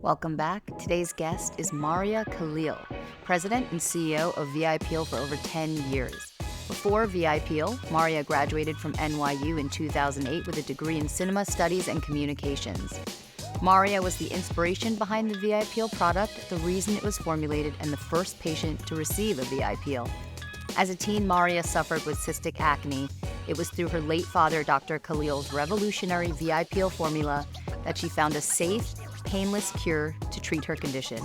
Welcome back. Today's guest is Marya Khalil, President and CEO of VI Peel for over 10 years. Before VI Peel, Marya graduated from NYU in 2008 with a degree in cinema studies and communications. Marya was the inspiration behind the VI Peel product, the reason it was formulated, and the first patient to receive a VI Peel. As a teen, Marya suffered with cystic acne. It was through her late father, Dr. Khalil's revolutionary VI Peel formula that she found a safe, painless cure to treat her condition.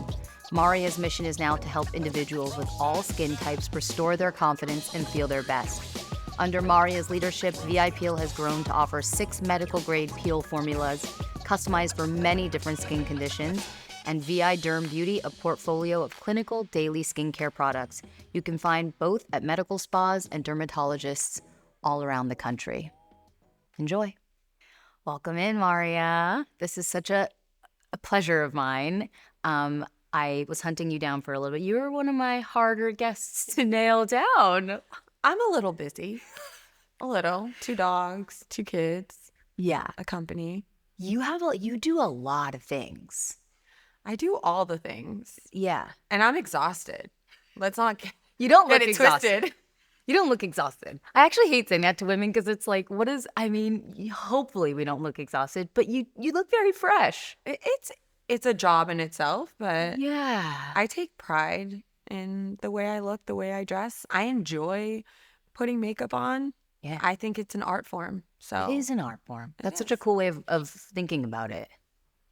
Marya's mission is now to help individuals with all skin types restore their confidence and feel their best. Under Marya's leadership, VI Peel has grown to offer 6 medical-grade peel formulas, customized for many different skin conditions, and VI Derm Beauty, a portfolio of clinical daily skincare products. You can find both at medical spas and dermatologists all around the country. Enjoy. Welcome in, Marya. This is such a pleasure of mine. I was hunting you down for a little bit. You were one of my harder guests to nail down. I'm a little busy. A little. 2 dogs, 2 kids. Yeah. A company. You do a lot of things. I do all the things. Yeah. And I'm exhausted. Let's not get look it exhausted. twisted. You don't look exhausted. I actually hate saying that to women because it's like, hopefully we don't look exhausted, but you look very fresh. It's a job in itself, but Yeah. I take pride in the way I look, the way I dress. I enjoy putting makeup on. Yeah. I think it's an art form. So It is an art form. That's such is. a cool way of thinking about it.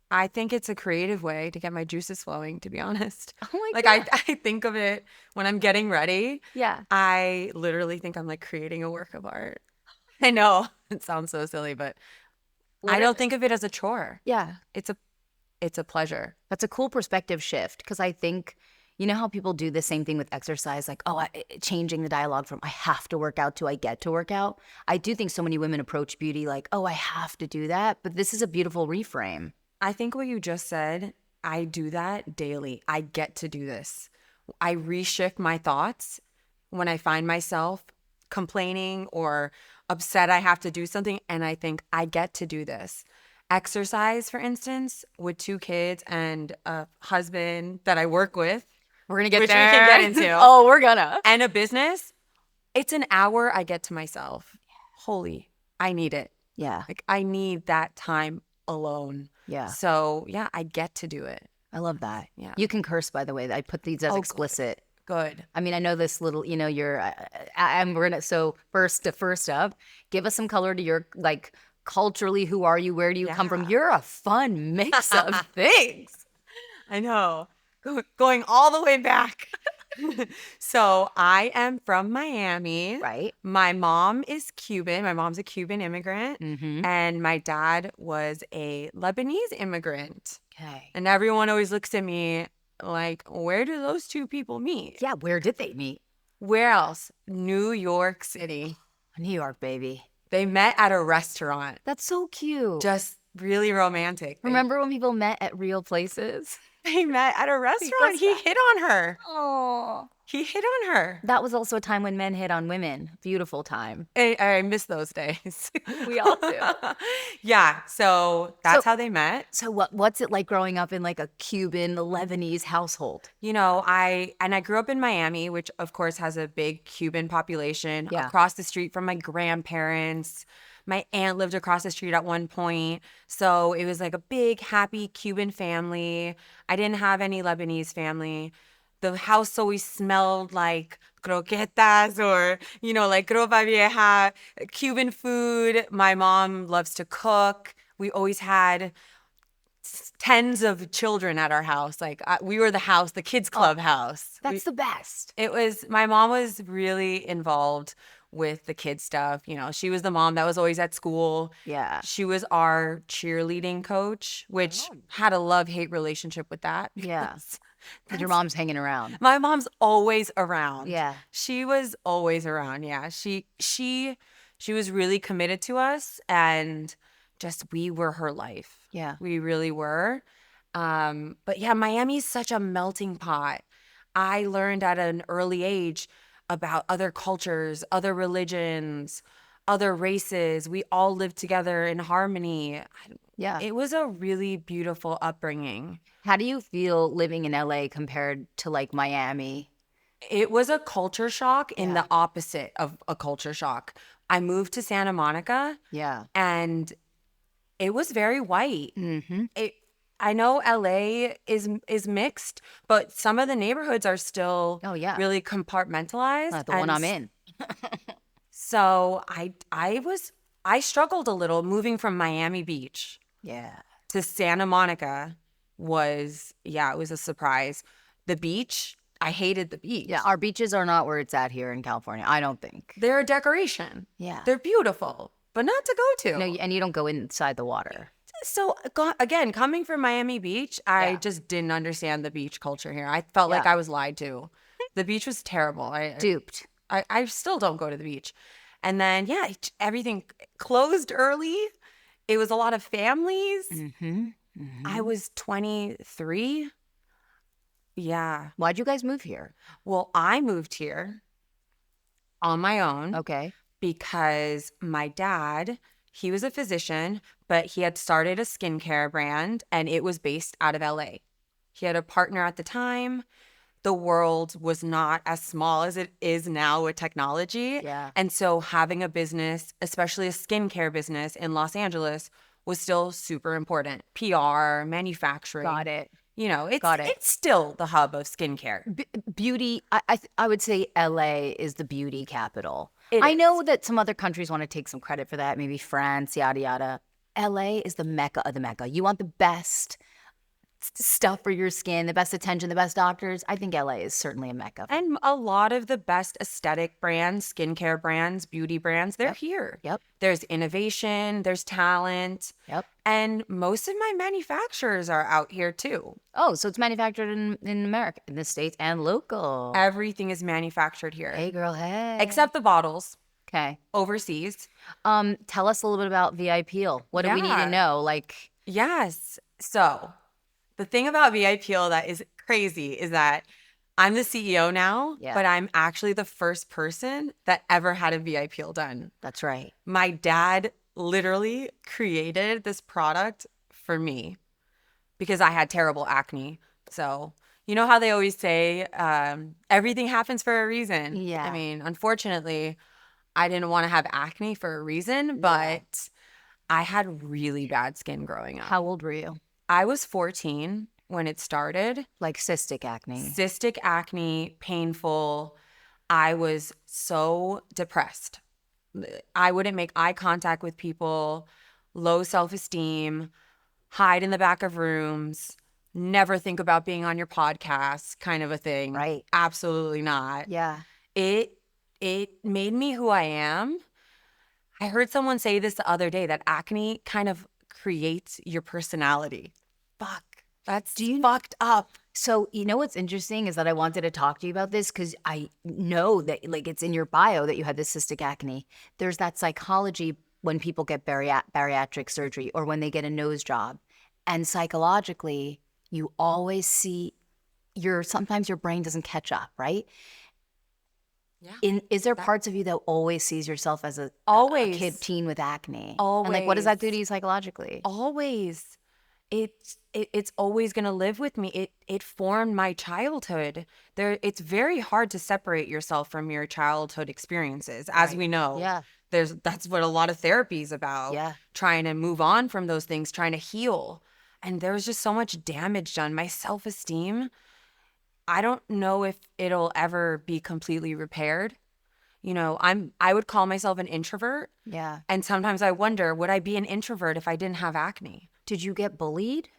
I think it's a creative way to get my juices flowing, to be honest. Oh my Like God. I think of it when I'm getting ready. Yeah. I literally think I'm like creating a work of art. I know it sounds so silly, but I don't think of it as a chore. Yeah. It's a pleasure. That's a cool perspective shift because I think, you know how people do the same thing with exercise, like, changing the dialogue from I have to work out to I get to work out. I do think so many women approach beauty like, I have to do that. But this is a beautiful reframe. I think what you just said, I do that daily. I get to do this. I reshift my thoughts when I find myself complaining or upset I have to do something, and I think I get to do this. Exercise, for instance, with 2 kids and a husband that I work with. We're going to get Which there. we can get into. Oh, we're gonna. And a business. It's an hour I get to myself. Holy, I need it. Yeah. Like I need that time alone. Yeah. So yeah, I get to do it. I love that. Yeah. You can curse, by the way. I put these as explicit. Good. I mean, I know this little, so first up, give us some color to your, like, culturally, who are you? Where do you come from? You're a fun mix of things. I know. Going all the way back. So I am from Miami. Right. My mom is Cuban. My mom's a Cuban immigrant. Mm-hmm. And my dad was a Lebanese immigrant. Okay. And everyone always looks at me like, where do those 2 people meet? Yeah, where did they meet? Where else? New York City. New York, baby. They met at a restaurant. That's so cute. Just really romantic. Remember when people met at real places? They met at a restaurant. He hit on her. Oh. He hit on her. That was also a time when men hit on women. Beautiful time. I miss those days. We all do. Yeah. So that's how they met. So what's it like growing up in like a Cuban, Lebanese household? You know, I grew up in Miami, which of course has a big Cuban population. Yeah. Across the street from my grandparents. My aunt lived across the street at one point. So it was like a big, happy Cuban family. I didn't have any Lebanese family. The house always smelled like croquetas or, like ropa vieja, Cuban food. My mom loves to cook. We always had tens of children at our house. Like we were the kids club house. That's the best. My mom was really involved with the kid stuff. She was the mom that was always at school. Yeah. She was our cheerleading coach, which had a love-hate relationship with that. Yeah. Because your mom's hanging around. My mom's always around. Yeah. She was always around. Yeah. She was really committed to us, and just we were her life. Yeah. We really were. But yeah, Miami's such a melting pot. I learned at an early age about other cultures, other religions, other races. We all lived together in harmony. Yeah. It was a really beautiful upbringing. How do you feel living in LA compared to like Miami? It was a culture shock in Yeah. the opposite of a culture shock. I moved to Santa Monica Yeah. and it was very white. Mm-hmm. I know LA is mixed, but some of the neighborhoods are still Oh, yeah. really compartmentalized. The one I'm in. So I struggled a little moving from Miami Beach Yeah. to Santa Monica it was a surprise. The beach, I hated the beach. Yeah, our beaches are not where it's at here in California, I don't think. They're a decoration. Yeah. They're beautiful, but not to go to. No, and you don't go inside the water. So again, coming from Miami Beach, I Yeah. just didn't understand the beach culture here. I felt like Yeah. I was lied to. The beach was terrible. Duped. I still don't go to the beach. And then, yeah, everything closed early. It was a lot of families. Mm-hmm. I was 23. Yeah. Why'd you guys move here? Well, I moved here on my own. Okay. Because my dad, he was a physician, but he had started a skincare brand and it was based out of LA. He had a partner at the time. The world was not as small as it is now with technology. Yeah. And so having a business, especially a skincare business in Los Angeles, was still super important. PR, manufacturing. Got it. You know, Got it. it's still the hub of skincare. Beauty, I would say LA is the beauty capital. It I is. know that some other countries want to take some credit for that, maybe France, yada, yada. LA is the mecca of the mecca. You want the best stuff for your skin, the best attention, the best doctors. I think LA is certainly a mecca. And a lot of the best aesthetic brands, skincare brands, beauty brands, they're here. Yep. There's innovation, there's talent. Yep. And most of my manufacturers are out here too. Oh, so it's manufactured in America, in the States, and local. Everything is manufactured here. Hey, girl, hey. Except the bottles Okay. overseas. Tell us a little bit about VI Peel. What do we need to Yeah. know? Like, Yes. So the thing about VI Peel that is crazy is that I'm the CEO now, Yeah. but I'm actually the first person that ever had a VI Peel done. that's right. My dad literally created this product for me because I had terrible acne. So, you know how they always say everything happens for a reason? Yeah. I mean, unfortunately, I didn't want to have acne for a reason, but I had really bad skin growing up. How old were you? I was 14 when it started. Like cystic acne. Cystic acne, painful. I was so depressed. I wouldn't make eye contact with people, low self-esteem, hide in the back of rooms, never think about being on your podcast, kind of a thing. Right. Absolutely not. Yeah. It made me who I am. I heard someone say this the other day that acne kind of creates your personality. Fuck. That's fucked up. So, you know what's interesting is that I wanted to talk to you about this because I know that, like, it's in your bio that you had this cystic acne. There's that psychology when people get bariatric surgery or when they get a nose job. And psychologically, you always see sometimes your brain doesn't catch up, right? Yeah. Is there parts of you that always sees yourself as a Always. teen with acne? Always. And, like, what does that do to you psychologically? Always. It's always going to live with me. It formed my childhood. It's very hard to separate yourself from your childhood experiences, as we know. Yeah. That's what a lot of therapy is about. Yeah. Trying to move on from those things, trying to heal. And there was just so much damage done. My self-esteem, I don't know if it'll ever be completely repaired. You know, I would call myself an introvert. Yeah. And sometimes I wonder, would I be an introvert if I didn't have acne? Did you get bullied?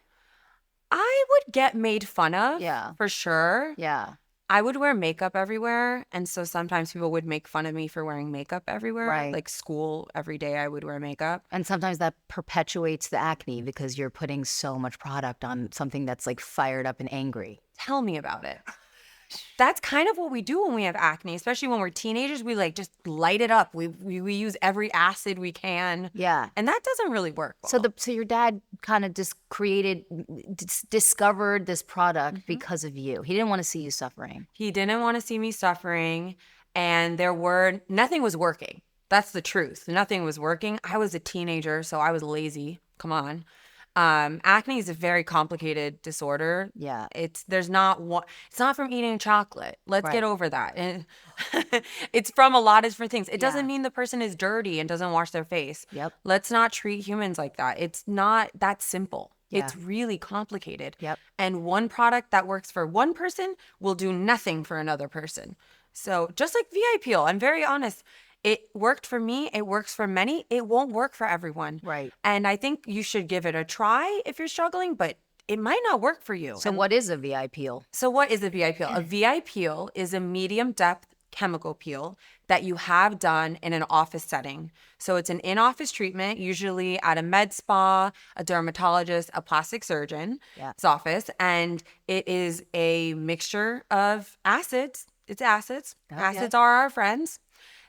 I would get made fun of. Yeah. For sure. Yeah. I would wear makeup everywhere. And so sometimes people would make fun of me for wearing makeup everywhere. Right. Like school, every day I would wear makeup. And sometimes that perpetuates the acne because you're putting so much product on something that's like fired up and angry. Tell me about it. That's kind of what we do when we have acne, especially when we're teenagers. We like just light it up. We use every acid we can. Yeah. And that doesn't really work well. So your dad kind of just discovered this product because of you. He didn't want to see you suffering. He didn't want to see me suffering, and nothing was working. That's the truth. Nothing was working. I was a teenager, so I was lazy. Come on. Acne is a very complicated disorder. Yeah. There's not one. It's not from eating chocolate. Let's get Right. over that. And it's from a lot of different things. It doesn't Yeah. mean the person is dirty and doesn't wash their face. Yep. Let's not treat humans like that. It's not that simple. Yeah. It's really complicated. Yep. And one product that works for one person will do nothing for another person. So just like VI Peel, I'm very honest. It worked for me. It works for many. It won't work for everyone. Right. And I think you should give it a try if you're struggling, but it might not work for you. So what is a VI peel? So what is a VI peel? A VI peel is a medium depth chemical peel that you have done in an office setting. So it's an in-office treatment, usually at a med spa, a dermatologist, a plastic surgeon's office. And it is a mixture of acids. It's acids. Acids are our friends.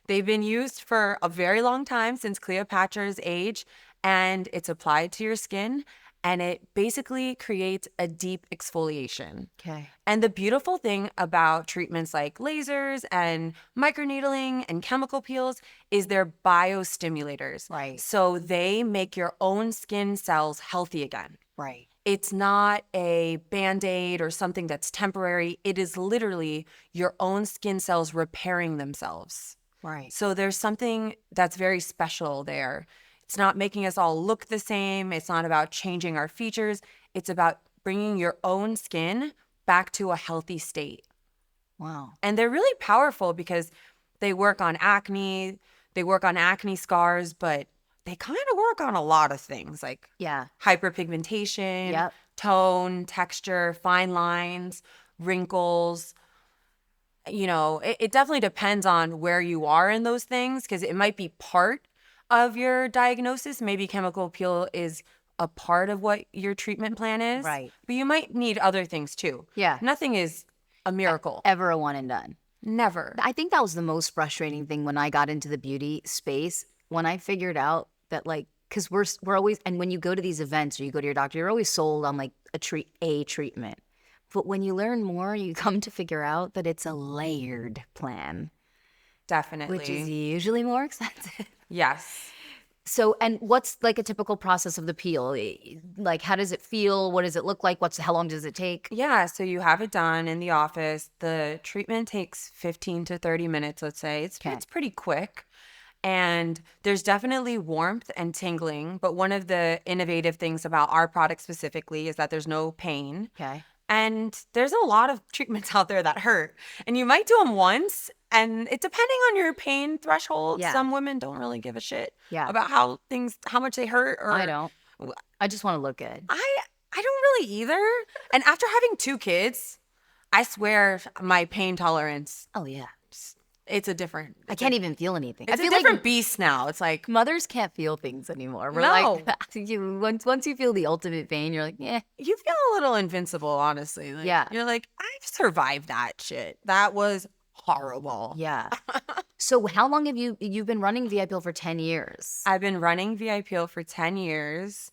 They've been used for a very long time, since Cleopatra's age, and it's applied to your skin, and it basically creates a deep exfoliation. Okay. And the beautiful thing about treatments like lasers and microneedling and chemical peels is they're biostimulators. Right. So they make your own skin cells healthy again. Right. It's not a Band-Aid or something that's temporary. It is literally your own skin cells repairing themselves. Right. So there's something that's very special there. It's not making us all look the same. It's not about changing our features. It's about bringing your own skin back to a healthy state. Wow. And they're really powerful because they work on acne, they work on acne scars, but they kind of work on a lot of things like hyperpigmentation, tone, texture, fine lines, wrinkles. You know, it definitely depends on where you are in those things, because it might be part of your diagnosis. Maybe chemical peel is a part of what your treatment plan is. Right. But you might need other things too. Yeah. Nothing is a miracle. Ever a one and done. Never. I think that was the most frustrating thing when I got into the beauty space, when I figured out that, like, because we're always, and when you go to these events or you go to your doctor, you're always sold on like a treatment. But when you learn more, you come to figure out that it's a layered plan. Definitely. Which is usually more expensive. Yes. So, and what's like a typical process of the peel? Like, how does it feel? What does it look like? How long does it take? Yeah, so you have it done in the office. The treatment takes 15 to 30 minutes, let's say. It's pretty quick. And there's definitely warmth and tingling. But one of the innovative things about our product specifically is that there's no pain. Okay. And there's a lot of treatments out there that hurt. And you might do them once, and it depending on your pain threshold. Yeah. Some women don't really give a shit Yeah. about how much they hurt. Or I don't. I just want to look good. I don't really either. And after having 2 kids, I swear my pain tolerance, Oh, yeah. it's a different. I can't even feel anything. It's I feel a different like beast now. It's like mothers can't feel things anymore. We're No. like, once you feel the ultimate pain, you're like, yeah. you feel a little invincible, honestly. Like, Yeah. You're like, I've survived that shit. That was horrible. Yeah. So how long have you've been running VI Peel for 10 years? I've been running VI Peel for 10 years.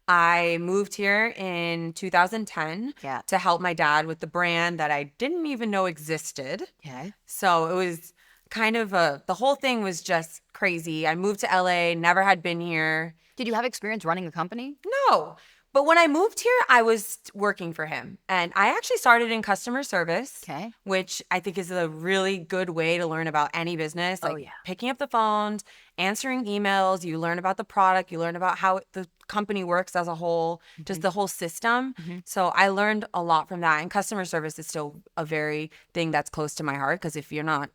I moved here in 2010 to help my dad with the brand that I didn't even know existed. Okay. So it was kind of the whole thing was just crazy. I moved to LA, never had been here. Did you have experience running a company? No. But when I moved here, I was working for him. And I actually started in customer service, which I think is a really good way to learn about any business. Like picking up the phones, answering emails, you learn about the product, you learn about how the company works as a whole, just the whole system. So I learned a lot from that. And customer service is still a very thing that's close to my heart, because if you're not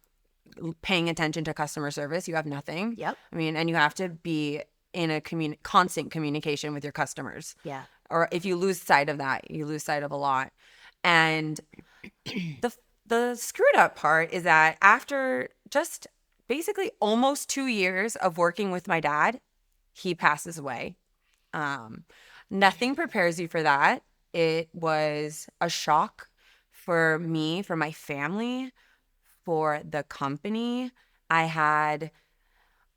paying attention to customer service, you have nothing. Yep. I mean, and you have to be in a constant communication with your customers. Yeah. Or if you lose sight of that, you lose sight of a lot. And the screwed up part is that after just basically almost 2 years of working with my dad, he passes away. Nothing prepares you for that. It was a shock for me, for my family, for the company. I had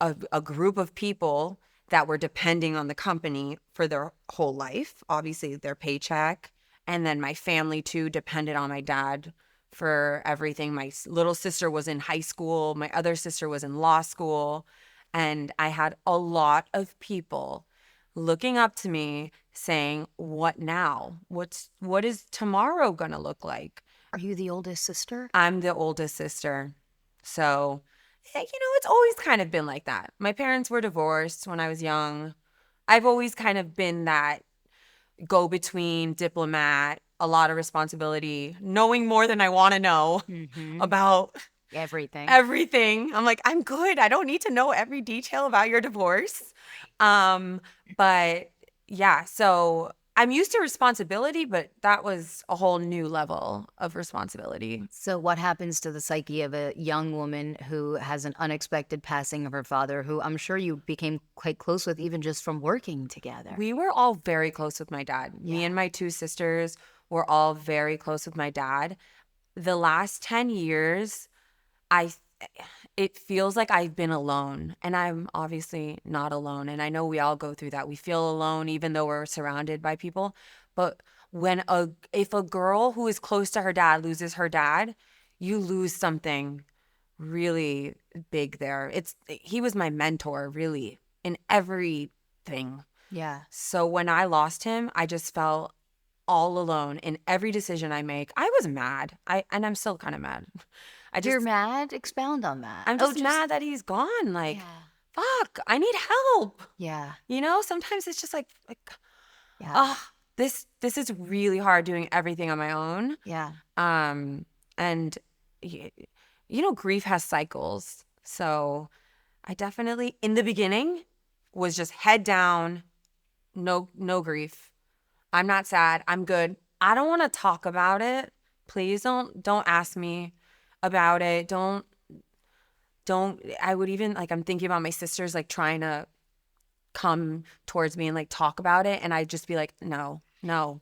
a group of people that were depending on the company for their whole life, obviously their paycheck. And then my family too depended on my dad for everything. My little sister was in high school. My other sister was in law school. And I had a lot of people looking up to me saying, what now? What is tomorrow going to look like? Are you the oldest sister? I'm the oldest sister. So, it's always kind of been like that. My parents were divorced when I was young. I've always kind of been that go-between diplomat, a lot of responsibility, knowing more than I want to know about Everything. everything. I'm like, I'm good. I don't need to know every detail about your divorce. But yeah, so I'm used to responsibility, but that was a whole new level of responsibility. So what happens to the psyche of a young woman who has an unexpected passing of her father, who I'm sure you became quite close with even just from working together? We were all very close with my dad. Me and my two sisters were all very close with my dad. The last 10 years, I it feels like I've been alone, and I'm obviously not alone. And I know we all go through that. We feel alone even though we're surrounded by people. But if a girl who is close to her dad loses her dad, you lose something really big there. He was my mentor really in everything. Yeah. So when I lost him, I just felt all alone in every decision I make. I was mad. And I'm still kind of mad. You're mad? Expound on that. I'm just mad that he's gone. Like, fuck, I need help. Yeah. Sometimes it's just like, Yeah. this is really hard doing everything on my own. Yeah. And grief has cycles. So I definitely, in the beginning, was just head down, no grief. I'm not sad. I'm good. I don't want to talk about it. Please don't ask me about it. Don't I would even I'm thinking about my sisters like trying to come towards me and like talk about it, and I'd just be like, no.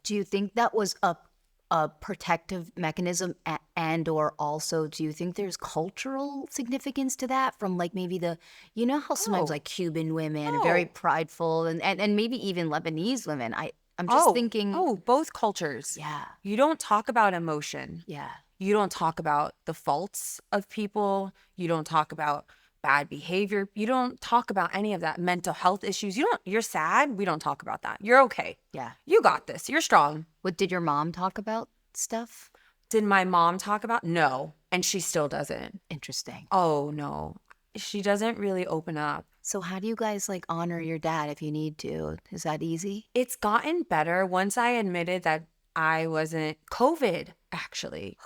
Do you think that was a protective mechanism, and or also do you think there's cultural significance to that from like maybe how sometimes like Cuban women are very prideful and maybe even Lebanese women. I'm just thinking. Both cultures. Yeah. You don't talk about emotion. Yeah. You don't talk about the faults of people. You don't talk about bad behavior. You don't talk about any of that. Mental health issues. You're sad. We don't talk about that. You're okay. Yeah. You got this. You're strong. What did your mom talk about stuff? Did my mom talk about? No. And she still doesn't. Interesting. Oh, no. She doesn't really open up. So how do you guys like honor your dad if you need to? Is that easy? It's gotten better once I admitted that I wasn't COVID, actually.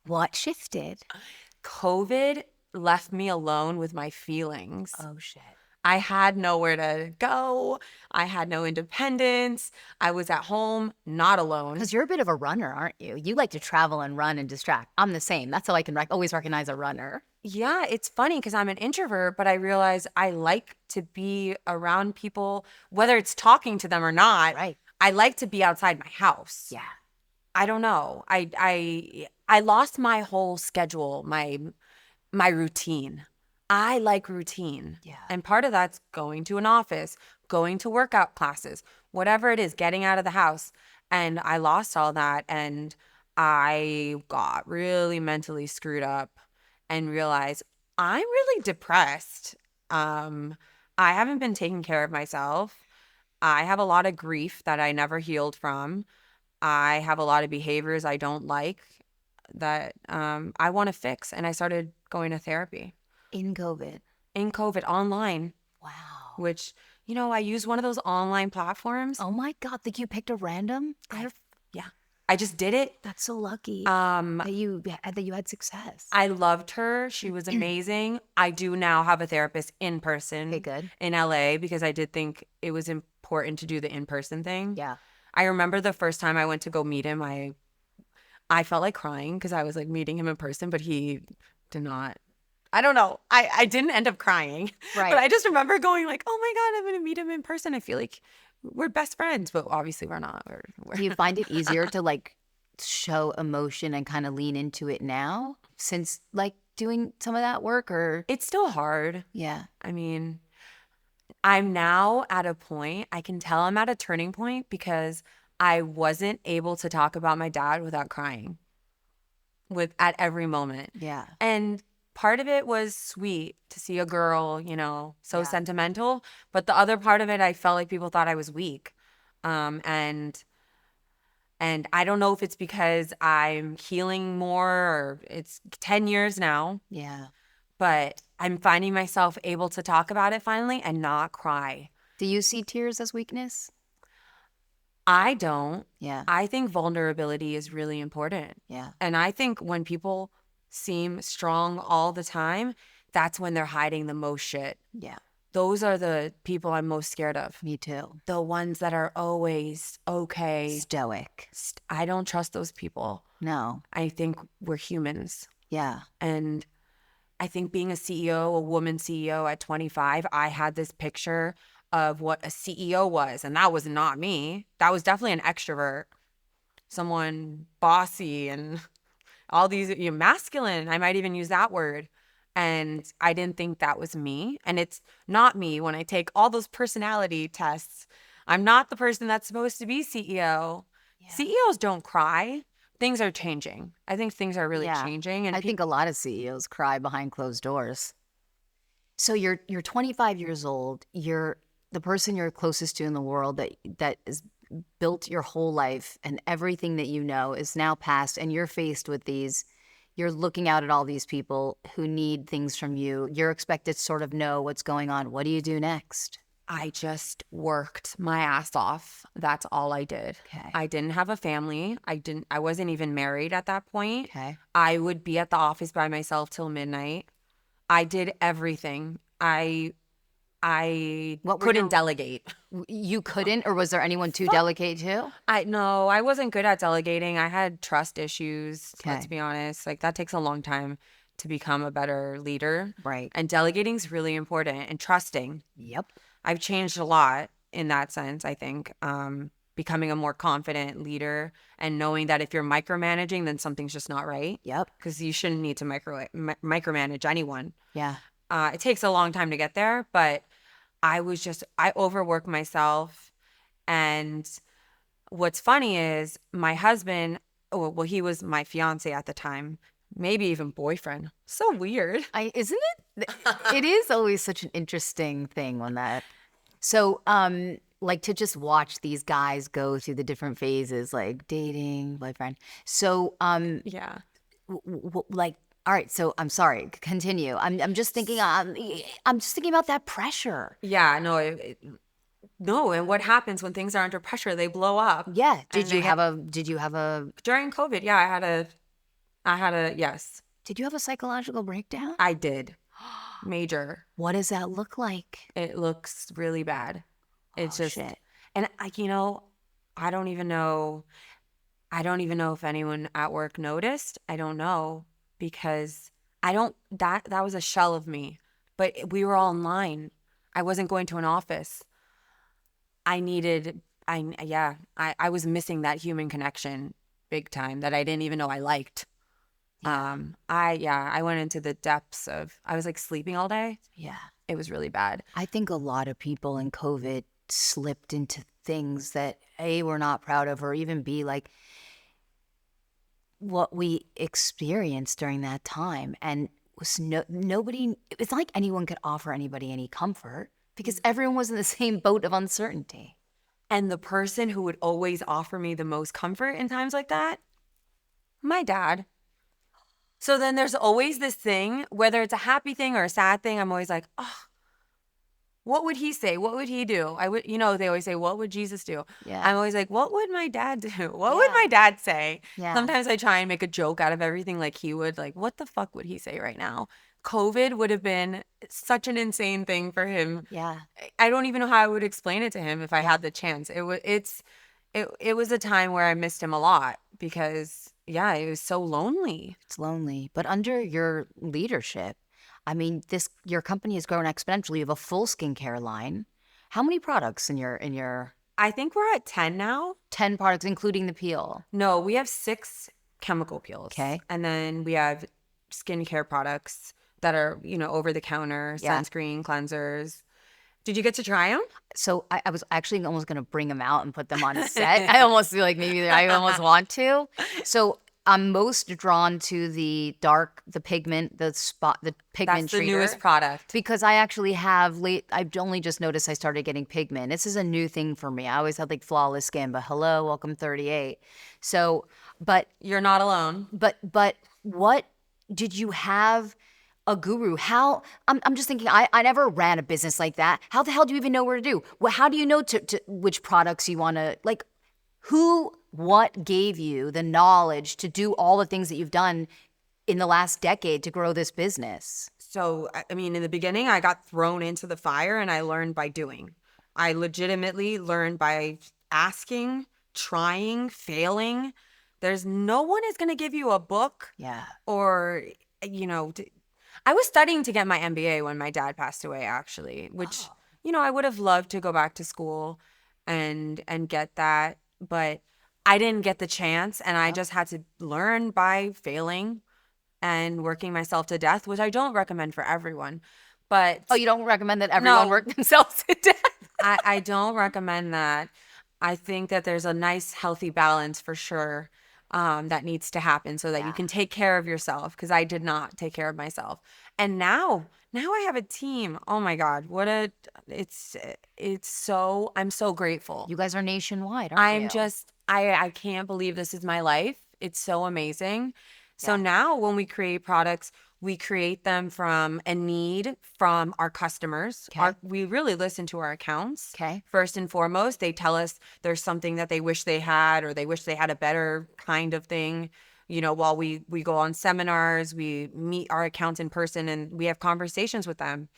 What shifted? COVID left me alone with my feelings. Oh, shit. I had nowhere to go. I had no independence. I was at home, not alone. Because you're a bit of a runner, aren't you? You like to travel and run and distract. I'm the same. That's how I can always recognize a runner. Yeah, it's funny because I'm an introvert, but I realize I like to be around people, whether it's talking to them or not. Right. I like to be outside my house. Yeah. I don't know. I lost my whole schedule, my routine. I like routine. Yeah. And part of that's going to an office, going to workout classes, whatever it is, getting out of the house. And I lost all that, and I got really mentally screwed up and realized I'm really depressed. I haven't been taking care of myself. I have a lot of grief that I never healed from. I have a lot of behaviors I don't like that I want to fix. And I started going to therapy. In COVID? In COVID, online. Wow. Which, I use one of those online platforms. Oh my God, like you picked a random? Yeah. I just did it. That's so lucky that you had success. I loved her. She was amazing. I do now have a therapist in person. Okay, good. In LA, because I did think it was important to do the in-person thing. Yeah. I remember the first time I went to go meet him, I felt like crying because I was like meeting him in person, but he did not. I don't know. I didn't end up crying. Right. But I just remember going like, oh my God, I'm going to meet him in person. I feel like we're best friends, but obviously we're not. Do you find it easier to like show emotion and kind of lean into it now since like doing some of that work, or? It's still hard. Yeah. I mean, I'm now at a point, I can tell I'm at a turning point because I wasn't able to talk about my dad without crying at every moment. Yeah. And part of it was sweet to see a girl, you know, so Yeah. sentimental. But the other part of it, I felt like people thought I was weak. And I don't know if it's because I'm healing more or it's 10 years now, Yeah. but I'm finding myself able to talk about it finally and not cry. Do you see tears as weakness? I don't. Yeah. I think vulnerability is really important. Yeah. And I think when people seem strong all the time, that's when they're hiding the most shit. Yeah. Those are the people I'm most scared of. Me too. The ones that are always okay. Stoic. I don't trust those people. No. I think we're humans. Yeah. And I think being a CEO, a woman CEO at 25, I had this picture of what a CEO was. And that was not me. That was definitely an extrovert, someone bossy and all these, you know, masculine. I might even use that word. And I didn't think that was me. And it's not me when I take all those personality tests. I'm not the person that's supposed to be CEO. Yeah. CEOs don't cry. Things are changing. I think things are really Yeah. changing. And I think a lot of CEOs cry behind closed doors. So you're 25 years old. You're the person you're closest to in the world that is built your whole life, and everything that you know is now past, and you're faced with these. You're looking out at all these people who need things from you. You're expected to sort of know what's going on. What do you do next? I just worked my ass off. That's all I did. Okay. I didn't have a family. I wasn't even married at that point. Okay. I would be at the office by myself till midnight. I did everything. I What were couldn't your- delegate. You couldn't, or was there anyone to delegate to? I wasn't good at delegating. I had trust issues, let's Okay. be honest. Like that takes a long time to become a better leader. Right. And delegating is really important, and trusting. Yep. I've changed a lot in that sense, I think. Becoming a more confident leader and knowing that if you're micromanaging, then something's just not right. Yep. Because you shouldn't need to micromanage anyone. Yeah. It takes a long time to get there, but I overworked myself. And what's funny is my husband, well, he was my fiance at the time, maybe even boyfriend. So weird. Isn't it? It is always such an interesting thing when that. So, like to just watch these guys go through the different phases, like dating, boyfriend. So, Yeah. like, all right. So, I'm sorry. Continue. I'm just thinking. I'm just thinking about that pressure. Yeah, no, and what happens when things are under pressure? They blow up. Yeah. And they Did you have a? during COVID? Yeah, yes, Did you have a psychological breakdown? I did. Major. What does that look like? It looks really bad. It's Oh, just, shit. and I don't even know. I don't even know if anyone at work noticed. I don't know because I don't. That was a shell of me. But we were all online. I wasn't going to an office. I was missing that human connection big time that I didn't even know I liked. I went into the depths of, I was like sleeping all day. Yeah. It was really bad. I think a lot of people in COVID slipped into things that A, we're not proud of, or even B, like what we experienced during that time. And was nobody, it's not like anyone could offer anybody any comfort because everyone was in the same boat of uncertainty. And the person who would always offer me the most comfort in times like that, my dad. So then there's always this thing, whether it's a happy thing or a sad thing, I'm always like, oh, what would he say? What would he do? They always say, what would Jesus do? Yeah. I'm always like, what would my dad do? What would my dad say? Yeah. Sometimes I try and make a joke out of everything like he would. Like, what the fuck would he say right now? COVID would have been such an insane thing for him. Yeah. I don't even know how I would explain it to him if I had the chance. It was a time where I missed him a lot because, yeah, it was so lonely. It's lonely. But under your leadership, I mean, your company has grown exponentially. You have a full skincare line. How many products in your I think we're at 10 now. 10 products, including the peel? No, we have 6 chemical peels. Okay. And then we have skincare products that are, over the counter, Yeah. sunscreen, cleansers. Did you get to try them? So I was actually almost going to bring them out and put them on a set. I almost feel like maybe I almost want to. So I'm most drawn to the pigment, the pigment That's the treater. newest product. Because I actually I've only just noticed I started getting pigment. This is a new thing for me. I always had like flawless skin, but hello, welcome 38. So, but You're not alone. but what did you have a guru? How I'm just thinking I never ran a business like that. How the hell do you even know where to do? Well, how do you know to which products you want to like what gave you the knowledge to do all the things that you've done in the last decade to grow this business? So, I mean, in the beginning, I got thrown into the fire and I learned by doing. I legitimately learned by asking, trying, failing. There's no one is going to give you a book Yeah. or, I was studying to get my MBA when my dad passed away, actually, which, I would have loved to go back to school and get that, but I didn't get the chance and I just had to learn by failing and working myself to death, which I don't recommend for everyone. But Oh, you don't recommend that everyone work themselves to death? I don't recommend that. I think that there's a nice, healthy balance for sure that needs to happen so that you can take care of yourself, because I did not take care of myself. And now I have a team. Oh my God, I'm so grateful. You guys are nationwide, aren't you? I can't believe this is my life. It's so amazing. So now when we create products, we create them from a need from our customers. Okay. We really listen to our accounts. Okay. First and foremost, they tell us there's something that they wish they had, or they wish they had a better kind of thing. While we go on seminars, we meet our accounts in person and we have conversations with them.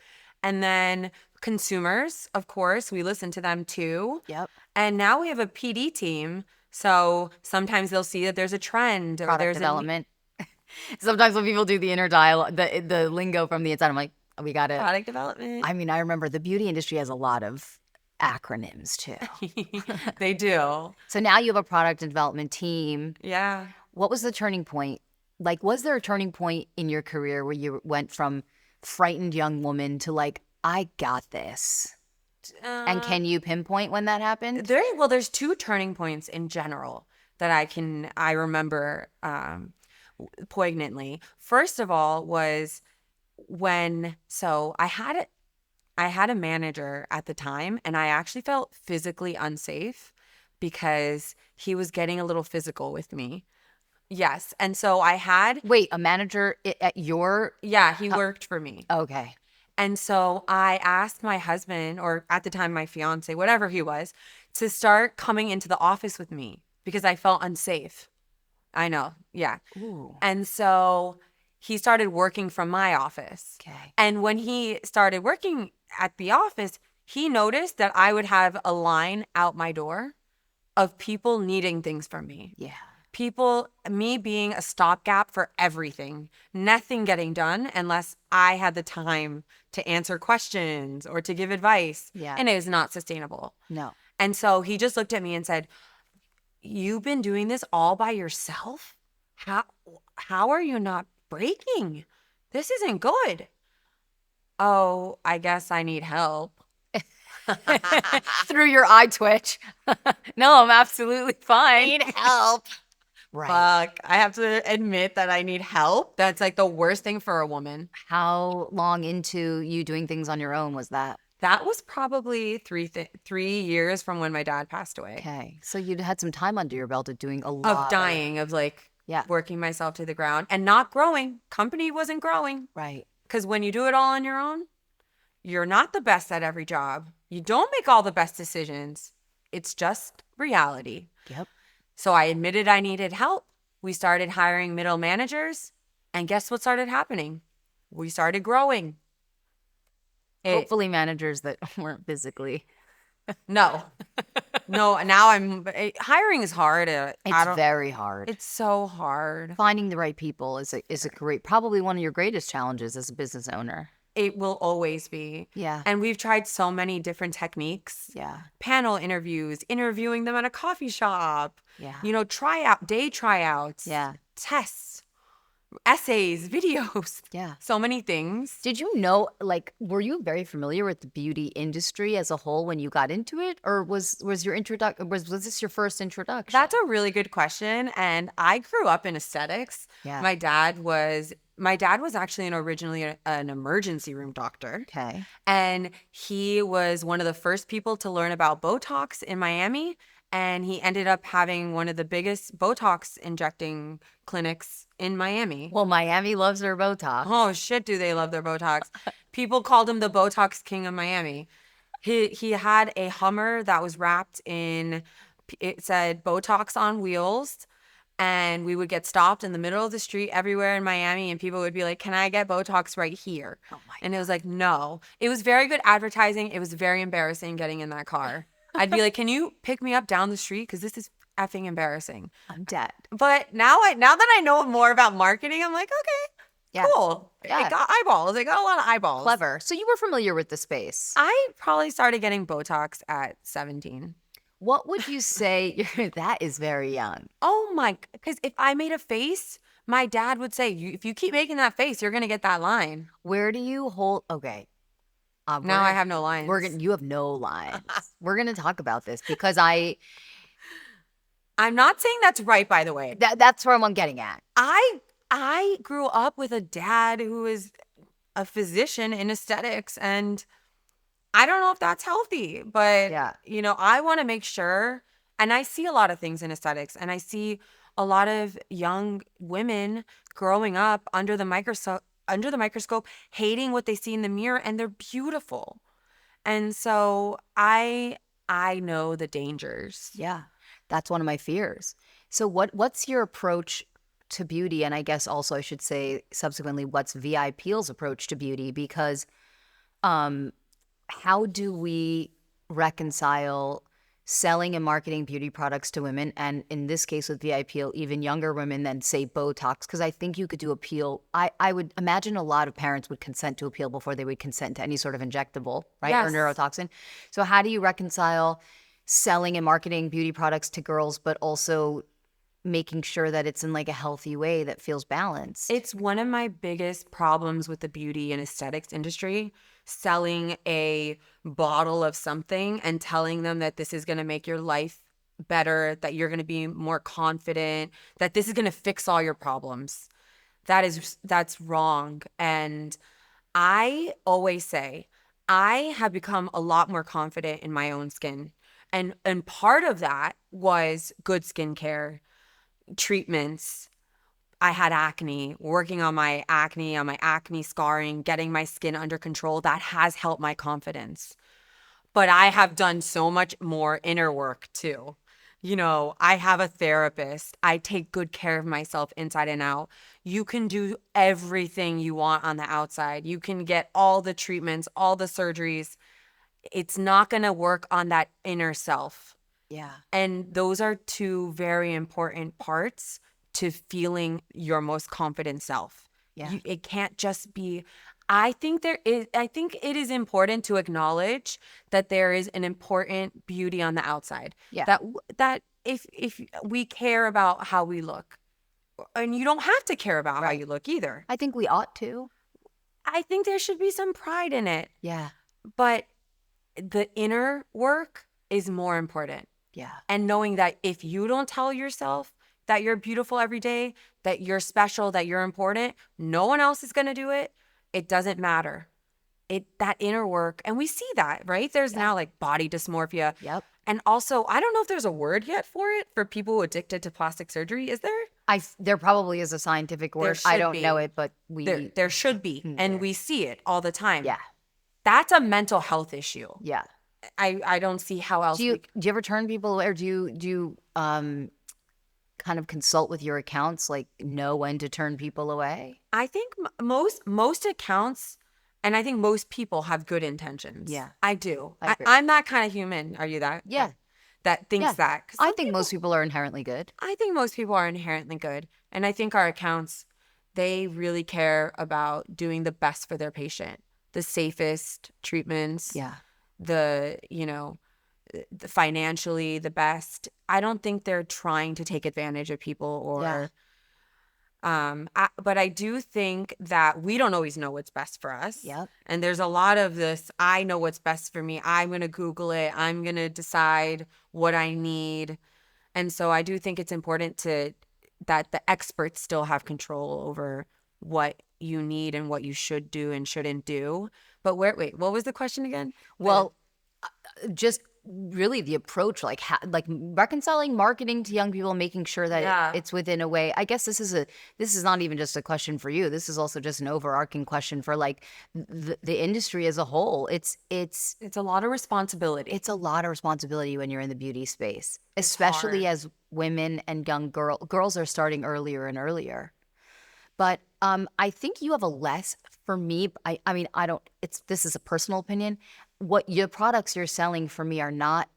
And then consumers, of course, we listen to them too. Yep. And now we have a PD team. So sometimes they'll see that there's a trend or Product there's development. Sometimes when people do the inner dialogue, the lingo from the inside, I'm like, oh, we got it. product development. I mean, I remember the beauty industry has a lot of acronyms too. They do. So now you have a product development team. Yeah. What was the turning point? Like, was there a turning point in your career where you went from frightened young woman to like, I got this? And can you pinpoint when that happened? There's two turning points in general that I remember poignantly. First of all was I had a manager at the time, and I actually felt physically unsafe because he was getting a little physical with me. Yes. And so I had Wait, a manager at your... Yeah, he worked for me. Okay. And so I asked my husband, or at the time my fiance, whatever he was, to start coming into the office with me because I felt unsafe. I know. Yeah. Ooh. And so he started working from my office. Okay. And when he started working at the office, he noticed that I would have a line out my door of people needing things from me. Yeah. Me being a stopgap for everything, nothing getting done unless I had the time to answer questions or to give advice. Yeah. And it was not sustainable. No. And so he just looked at me and said, "You've been doing this all by yourself? How are you not breaking? This isn't good." Oh, I guess I need help. Through your eye twitch. No, I'm absolutely fine. Need help. Right. Fuck. I have to admit that I need help. That's like the worst thing for a woman. How long into you doing things on your own was that? That was probably 3 years from when my dad passed away. Okay. So you'd had some time under your belt of doing a lot. Of dying, of like working myself to the ground and not growing. Company wasn't growing. Right. Because when you do it all on your own, you're not the best at every job. You don't make all the best decisions. It's just reality. Yep. So I admitted I needed help. We started hiring middle managers. And guess what started happening? We started growing. Hopefully managers that weren't physically. No. Now hiring is hard. It's very hard. It's so hard. Finding the right people is probably one of your greatest challenges as a business owner. It will always be. Yeah. And we've tried so many different techniques. Yeah. Panel interviews, interviewing them at a coffee shop. Yeah. Day tryouts. Yeah. Tests. essays, videos, Yeah. so many things. Did you know, like, were you very familiar with the beauty industry as a whole when you got into it? Or was your introduction, was this your first introduction? That's a really good question. And I grew up in aesthetics. Yeah. My dad was actually originally an emergency room doctor. Okay. And he was one of the first people to learn about Botox in Miami. And he ended up having one of the biggest Botox injecting clinics in Miami. Well, Miami loves their Botox. Oh, shit, do they love their Botox. People called him the Botox King of Miami. He had a Hummer that was wrapped in, it said Botox on wheels. And we would get stopped in the middle of the street everywhere in Miami, and people would be like, "Can I get Botox right here?" Oh my And it was like, no. It was very good advertising. It was very embarrassing getting in that car. I'd be like, "Can you pick me up down the street? Because this is effing embarrassing." I'm dead. But now that I know more about marketing, I'm like, okay, Yeah. cool. Yeah. It got eyeballs. It got a lot of eyeballs. Clever. So you were familiar with the space. I probably started getting Botox at 17. What would you say? That is very young. Oh my, because if I made a face, my dad would say, if you keep making that face, you're going to get that line. Where do you hold? Okay. Now I have no lines. You have no lines. We're gonna talk about this because I'm not saying that's right, by the way. that's where I'm getting at. I grew up with a dad who is a physician in aesthetics, and I don't know if that's healthy, but Yeah. I want to make sure, and I see a lot of things in aesthetics, and I see a lot of young women growing up under the microscope, hating what they see in the mirror, and they're beautiful. And so I know the dangers. Yeah. That's one of my fears. So what's your approach to beauty? And I guess also I should say subsequently, what's VI Peel's approach to beauty? Because how do we reconcile selling and marketing beauty products to women, and in this case with VI Peel, even younger women than say Botox? Because I think you could do a peel. I would imagine a lot of parents would consent to a peel before they would consent to any sort of injectable, right? Yes. Or neurotoxin. So how do you reconcile selling and marketing beauty products to girls, but also making sure that it's in like a healthy way that feels balanced? It's one of my biggest problems with the beauty and aesthetics industry, selling a bottle of something and telling them that this is going to make your life better, that you're going to be more confident, that this is going to fix all your problems. That's wrong. And I always say I have become a lot more confident in my own skin. And part of that was good skincare, treatments. I had acne, working on my acne scarring, getting my skin under control. That has helped my confidence. But I have done so much more inner work too. I have a therapist. I take good care of myself inside and out. You can do everything you want on the outside. You can get all the treatments, all the surgeries. It's not going to work on that inner self. Yeah. And those are two very important parts to feeling your most confident self. Yeah. It can't just be, I think it is important to acknowledge that there is an important beauty on the outside. Yeah. That if we care about how we look, and you don't have to care about how you look either. I think we ought to. I think there should be some pride in it. Yeah. But the inner work is more important. Yeah. And knowing that if you don't tell yourself that you're beautiful every day, that you're special, that you're important, no one else is going to do it. It doesn't matter. That inner work, and we see that, right? There's now like body dysmorphia. Yep. And also, I don't know if there's a word yet for it for people addicted to plastic surgery. Is there? There probably is a scientific word. I don't know it, but there should be, and we see it all the time. Yeah. That's a mental health issue. Yeah. I don't see how else. Do you ever turn people away, or do you kind of consult with your accounts, like know when to turn people away? I think most accounts, and I think most people have good intentions. Yeah. I do. I agree. I'm that kind of human. Are you that? Yeah. That thinks that. 'Cause I think most people are inherently good. I think most people are inherently good. And I think our accounts, they really care about doing the best for their patient. The safest treatments. Yeah. The financially the best. I don't think they're trying to take advantage of people, or But I do think that we don't always know what's best for us. Yep. And there's a lot of this, I know what's best for me. I'm going to Google it. I'm going to decide what I need. And so I do think it's important that the experts still have control over what you need and what you should do and shouldn't do. But wait, what was the question again? Well, just really the approach, like reconciling marketing to young people, making sure that Yeah. it's within a way. I guess this is not even just a question for you. This is also just an overarching question for like the industry as a whole. It's a lot of responsibility. It's a lot of responsibility when you're in the beauty space, It's especially hard. as women and young girls are starting earlier and earlier. But I think you have a less, for me, I mean, I don't, this is a personal opinion. What your products you're selling for me are not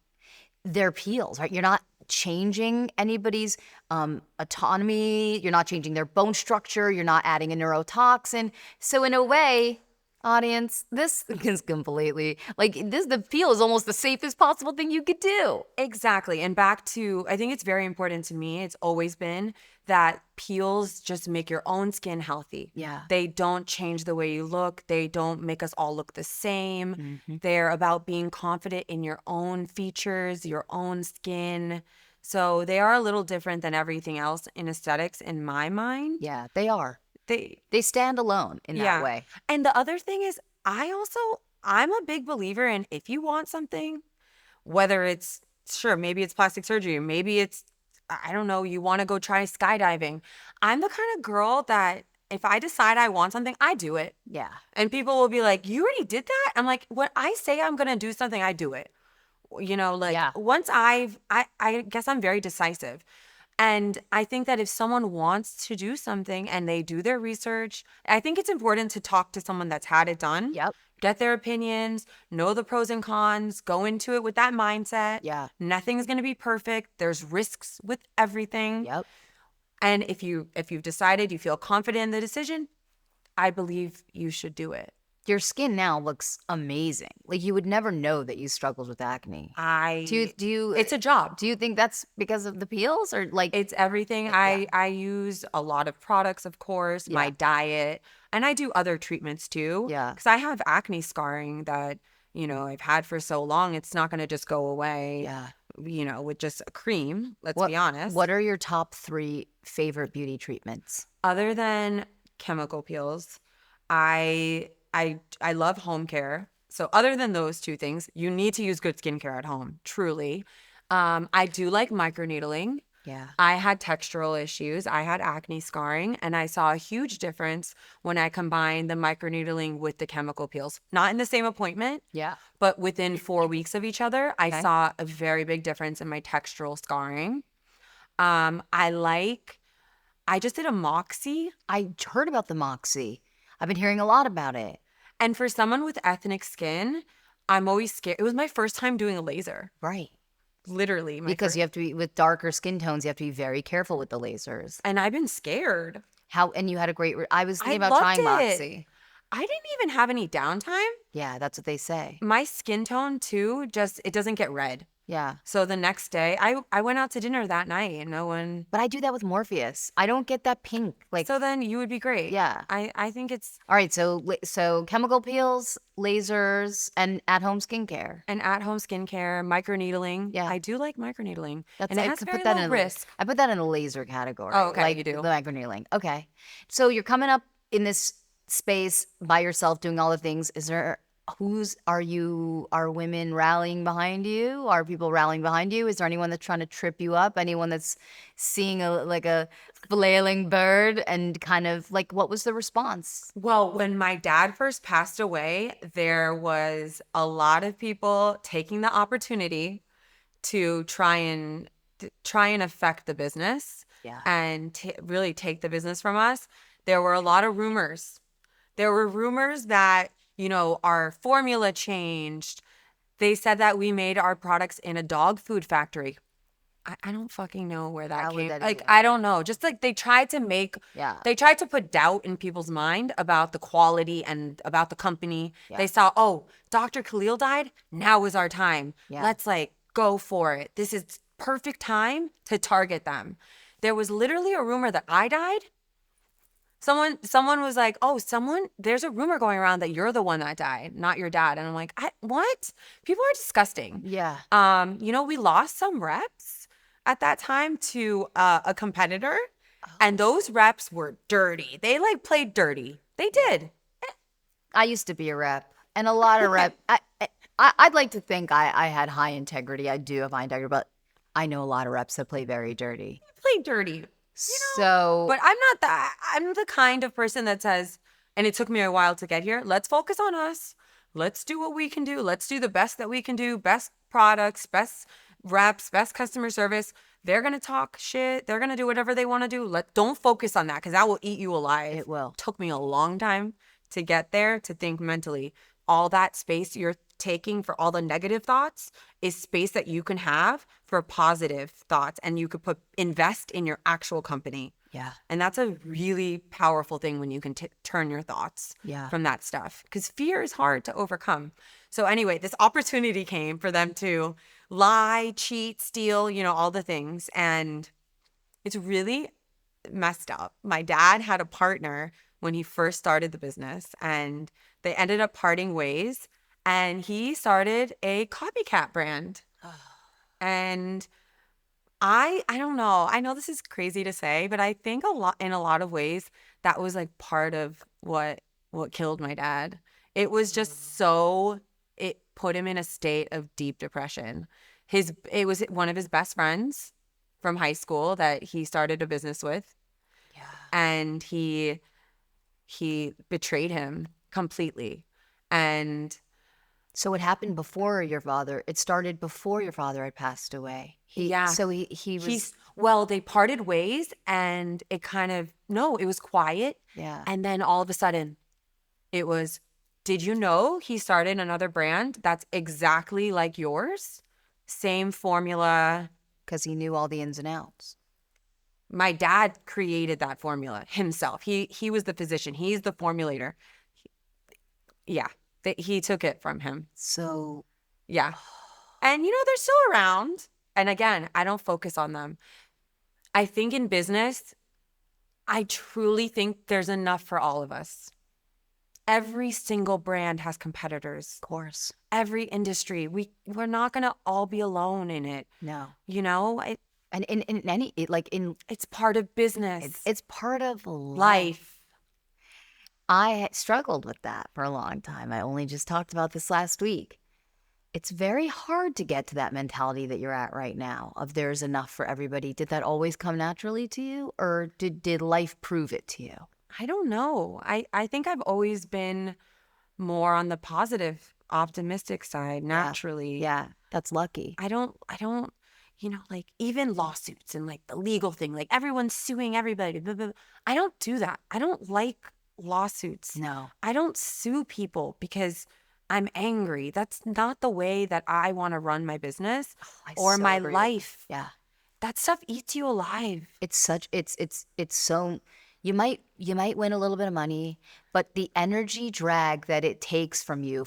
their peels, right? You're not changing anybody's autonomy. You're not changing their bone structure. You're not adding a neurotoxin. So in a way, audience, this is completely, like the peel is almost the safest possible thing you could do. Exactly. And back to, I think it's very important to me. It's always been that peels just make your own skin healthy. Yeah. They don't change the way you look. They don't make us all look the same. They're about being confident in your own features, your own skin. So they are a little different than everything else in aesthetics in my mind. Yeah, they are. They They stand alone in that way. And the other thing is I'm a big believer in, if you want something, whether it's, sure, maybe it's plastic surgery, maybe it's, I don't know, you want to go try skydiving. I'm the kind of girl that if I decide I want something, I do it. Yeah. And people will be like, you already did that? I'm like, when I say I'm going to do something, I do it. You know, like Yeah. once I guess I'm very decisive. And I think that if someone wants to do something and they do their research, I think it's important to talk to someone that's had it done. Yep. Get their opinions, know the pros and cons, go into it with that mindset. Yeah. Nothing's going to be perfect. There's risks with everything. Yep. And if you've decided, you feel confident in the decision, I believe you should do it. Your skin now looks amazing. Like you would never know that you struggled with acne. Do you It's a job. Do you think that's because of the peels or like It's everything. Yeah. I use a lot of products, of course, my Yeah. diet, and I do other treatments too. Yeah. Because I have acne scarring that, I've had for so long. It's not going to just go away, Yeah. with just a cream, let's be honest. What are your top 3 favorite beauty treatments? Other than chemical peels, I love home care. So other than those two things, you need to use good skincare at home, truly. I do like microneedling. Yeah. I had textural issues. I had acne scarring, and I saw a huge difference when I combined the microneedling with the chemical peels. Not in the same appointment, Yeah. but within 4 weeks of each other, I Okay. saw a very big difference in my textural scarring. I just did a Moxie. I heard about the Moxie. I've been hearing a lot about it. And for someone with ethnic skin, I'm always scared. It was my first time doing a laser. Right. Literally. Because you have to be with darker skin tones, you have to be very careful with the lasers. And I've been scared. And you had a great I was thinking I about loved trying it. Moxie. I didn't even have any downtime. Yeah, that's what they say. My skin tone too, it doesn't get red. Yeah. So the next day, I went out to dinner that night and no one. But I do that with Morpheus. I don't get that pink. Like, So then you would be great. Yeah. I think it's all right. So chemical peels, lasers, and at-home skincare. an at-home skincare, microneedling. Yeah. I do like microneedling. That's And it I has could very put that low in risk. I put that in the laser category. Oh, okay, Like you do. the microneedling. Okay. So you're coming up in this space by yourself, doing all the things. Are women rallying behind you? Are people rallying behind you? Is there anyone that's trying to trip you up? Anyone that's seeing a flailing bird and kind of like, what was the response? Well, when my dad first passed away, there was a lot of people taking the opportunity to try and affect the business. Yeah. And really take the business from us. There were a lot of rumors. There were rumors that, our formula changed. They said that we made our products in a dog food factory. I don't fucking know where that How would came. that Like, even- I don't know. Just like they tried to Yeah. they tried to put doubt in people's mind about the quality and about the company. Yeah. They saw, oh, Dr. Khalil died. Now is our time. Yeah. Let's go for it. This is perfect time to target them. There was literally a rumor that I died Someone was like, "Oh, there's a rumor going around that you're the one that died, not your dad." And I'm like, "What? People are disgusting." Yeah. We lost some reps at that time to a competitor, and Oh. those reps were dirty. They like played dirty. They did. I used to be a rep, and a lot of rep. I'd like to think I had high integrity. I do have high integrity, but I know a lot of reps that play very dirty. Played dirty. So But I'm not that. I'm the kind of person that says, and it took me a while to get here. Let's focus on us. Let's do what we can do. Let's do the best that we can do. Best products, best reps, best customer service. They're gonna talk shit. They're gonna do whatever they want to do. Don't focus on that because that will eat you alive. it will. Took me a long time to get there to think mentally. All that space you're taking for all the negative thoughts is space that you can have for positive thoughts, and you could invest in your actual company. Yeah. And that's a really powerful thing when you can turn your thoughts from that stuff, because fear is hard to overcome. So anyway, this opportunity came for them to lie, cheat, steal, all the things. And it's really messed up. My dad had a partner when he first started the business, and they ended up parting ways, and he started a copycat brand. And I don't know. I know this is crazy to say, but I think in a lot of ways that was like part of what killed my dad. It was just it put him in a state of deep depression. It was one of his best friends from high school that he started a business with. Yeah. And he betrayed him completely. And So it happened before your father. It started before your father had passed away. So he was. Well, they parted ways, and it it was quiet. Yeah. And then all of a sudden it was, did you know he started another brand that's exactly like yours? Same formula. Because he knew all the ins and outs. My dad created that formula himself. He was the physician. He's the formulator. Yeah. He took it from him. So. Yeah. And they're still around. And again, I don't focus on them. I think in business, I truly think there's enough for all of us. Every single brand has competitors. Of course. Every industry. We're not going to all be alone in it. No. And in any, it's part of business. It's part of life. I struggled with that for a long time. I only just talked about this last week. It's very hard to get to that mentality that you're at right now of there's enough for everybody. Did that always come naturally to you, or did life prove it to you? I don't know. I think I've always been more on the positive, optimistic side naturally. Yeah, that's lucky. I don't, like even lawsuits and like the legal thing, like everyone's suing everybody. Blah, blah, blah. I don't do that. I don't like lawsuits. No. I don't sue people because I'm angry. That's not the way that I want to run my business or my life. Yeah. That stuff eats you alive. It's so, you might win a little bit of money, but the energy drag that it takes from you,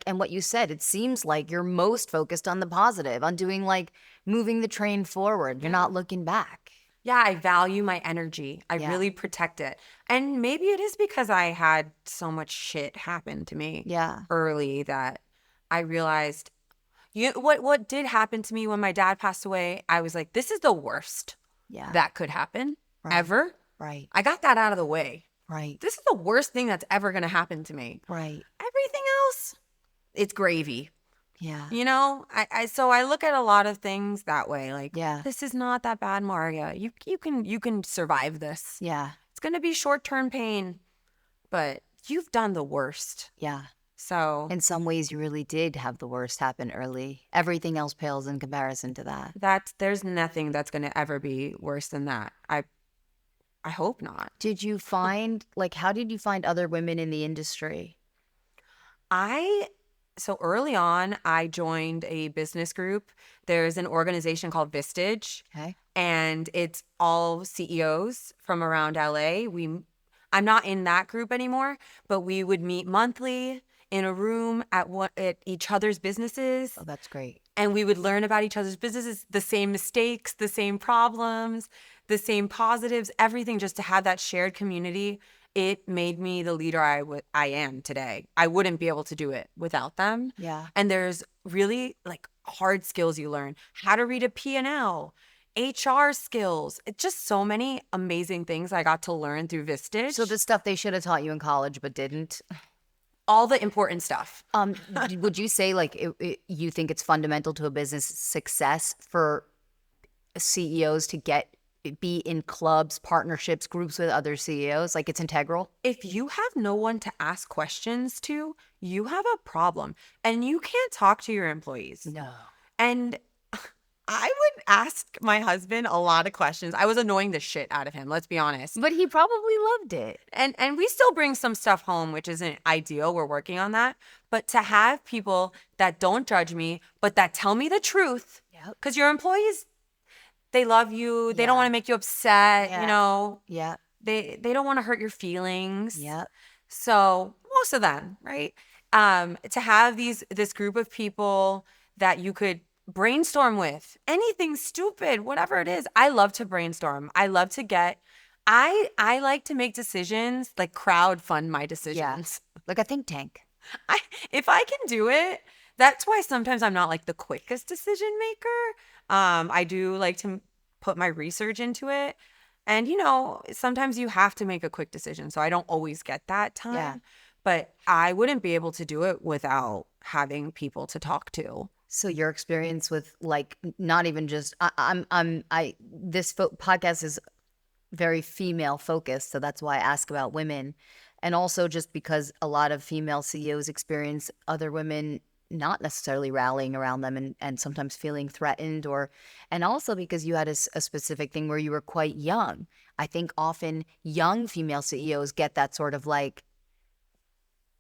and what you said, it seems like you're most focused on the positive, on doing moving the train forward. You're not looking back. Yeah, I value my energy. I really protect it. And maybe it is because I had so much shit happen to me early that I realized what did happen to me when my dad passed away. I was like, this is the worst that could happen ever. Right. I got that out of the way. Right. This is the worst thing that's ever going to happen to me. Right. Everything else, it's gravy. Yeah. So I look at a lot of things that way. Like, this is not that bad, Marya. You can survive this. Yeah. It's going to be short-term pain, but you've done the worst. Yeah. So in some ways, you really did have the worst happen early. Everything else pales in comparison to that. There's nothing that's going to ever be worse than that. I hope not. Did you find, how did you find other women in the industry? So early on, I joined a business group. There's an organization called Vistage. Okay. And it's all CEOs from around LA. I'm not in that group anymore, but we would meet monthly in a room at each other's businesses. Oh, that's great. And we would learn about each other's businesses, the same mistakes, the same problems, the same positives, everything, just to have that shared community. It made me the leader I am today. I wouldn't be able to do it without them. Yeah. And there's really like hard skills you learn. How to read a P&L, HR skills. It's just so many amazing things I got to learn through Vistage. So the stuff they should have taught you in college but didn't. All the important stuff. Would you say like you think it's fundamental to a business success for CEOs to be in clubs, partnerships, groups with other CEOs? Like it's integral? If you have no one to ask questions to, you have a problem, and you can't talk to your employees. No. And I would ask my husband a lot of questions. I was annoying the shit out of him, let's be honest. But he probably loved it. And we still bring some stuff home, which isn't ideal. We're working on that. But to have people that don't judge me, but that tell me the truth, because your employees, they love you. They don't want to make you upset, you know. Yeah. They don't want to hurt your feelings. Yeah. So most of them, right? To have this group of people that you could brainstorm with, anything stupid, whatever it is. I love to brainstorm. I love to I like to make decisions, like crowd fund my decisions. Like a think tank. If I can do it, that's why sometimes I'm not like the quickest decision maker. I do like to put my research into it. And, you know, sometimes you have to make a quick decision. So I don't always get that time. Yeah. But I wouldn't be able to do it without having people to talk to. So your experience with like not even just this podcast is very female focused, so that's why I ask about women, and also just because a lot of female CEOs experience other women not necessarily rallying around them and sometimes feeling threatened, and also because you had a specific thing where you were quite young. I think often young female CEOs get that sort of like,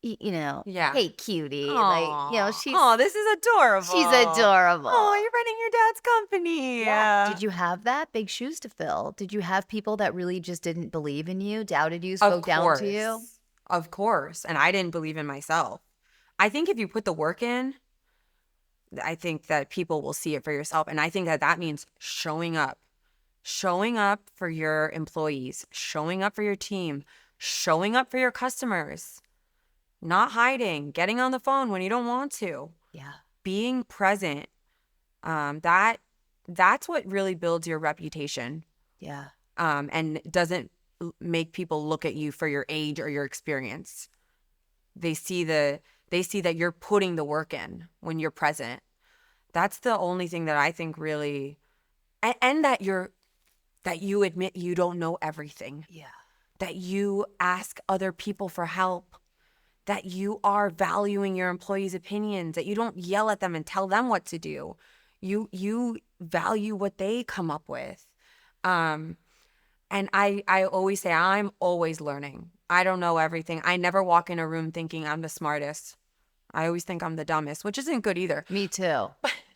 you know, hey cutie, like, you know, this is adorable. She's adorable. Oh, you're running your dad's company. Yeah. Did you have that? Big shoes to fill. Did you have people that really just didn't believe in you, doubted you, spoke down to you? Of course. And I didn't believe in myself. I think if you put the work in, I think that people will see it for yourself. And I think that means showing up for your employees, showing up for your team, showing up for your customers. Not hiding, getting on the phone when you don't want to. Yeah. Being present. That's what really builds your reputation. Yeah. And doesn't make people look at you for your age or your experience. They see that you're putting the work in when you're present. That's the only thing that I think really, and that you admit you don't know everything. Yeah. That you ask other people for help. That you are valuing your employees' opinions, that you don't yell at them and tell them what to do. You value what they come up with. And I always say I'm always learning. I don't know everything. I never walk in a room thinking I'm the smartest. I always think I'm the dumbest, which isn't good either. Me too.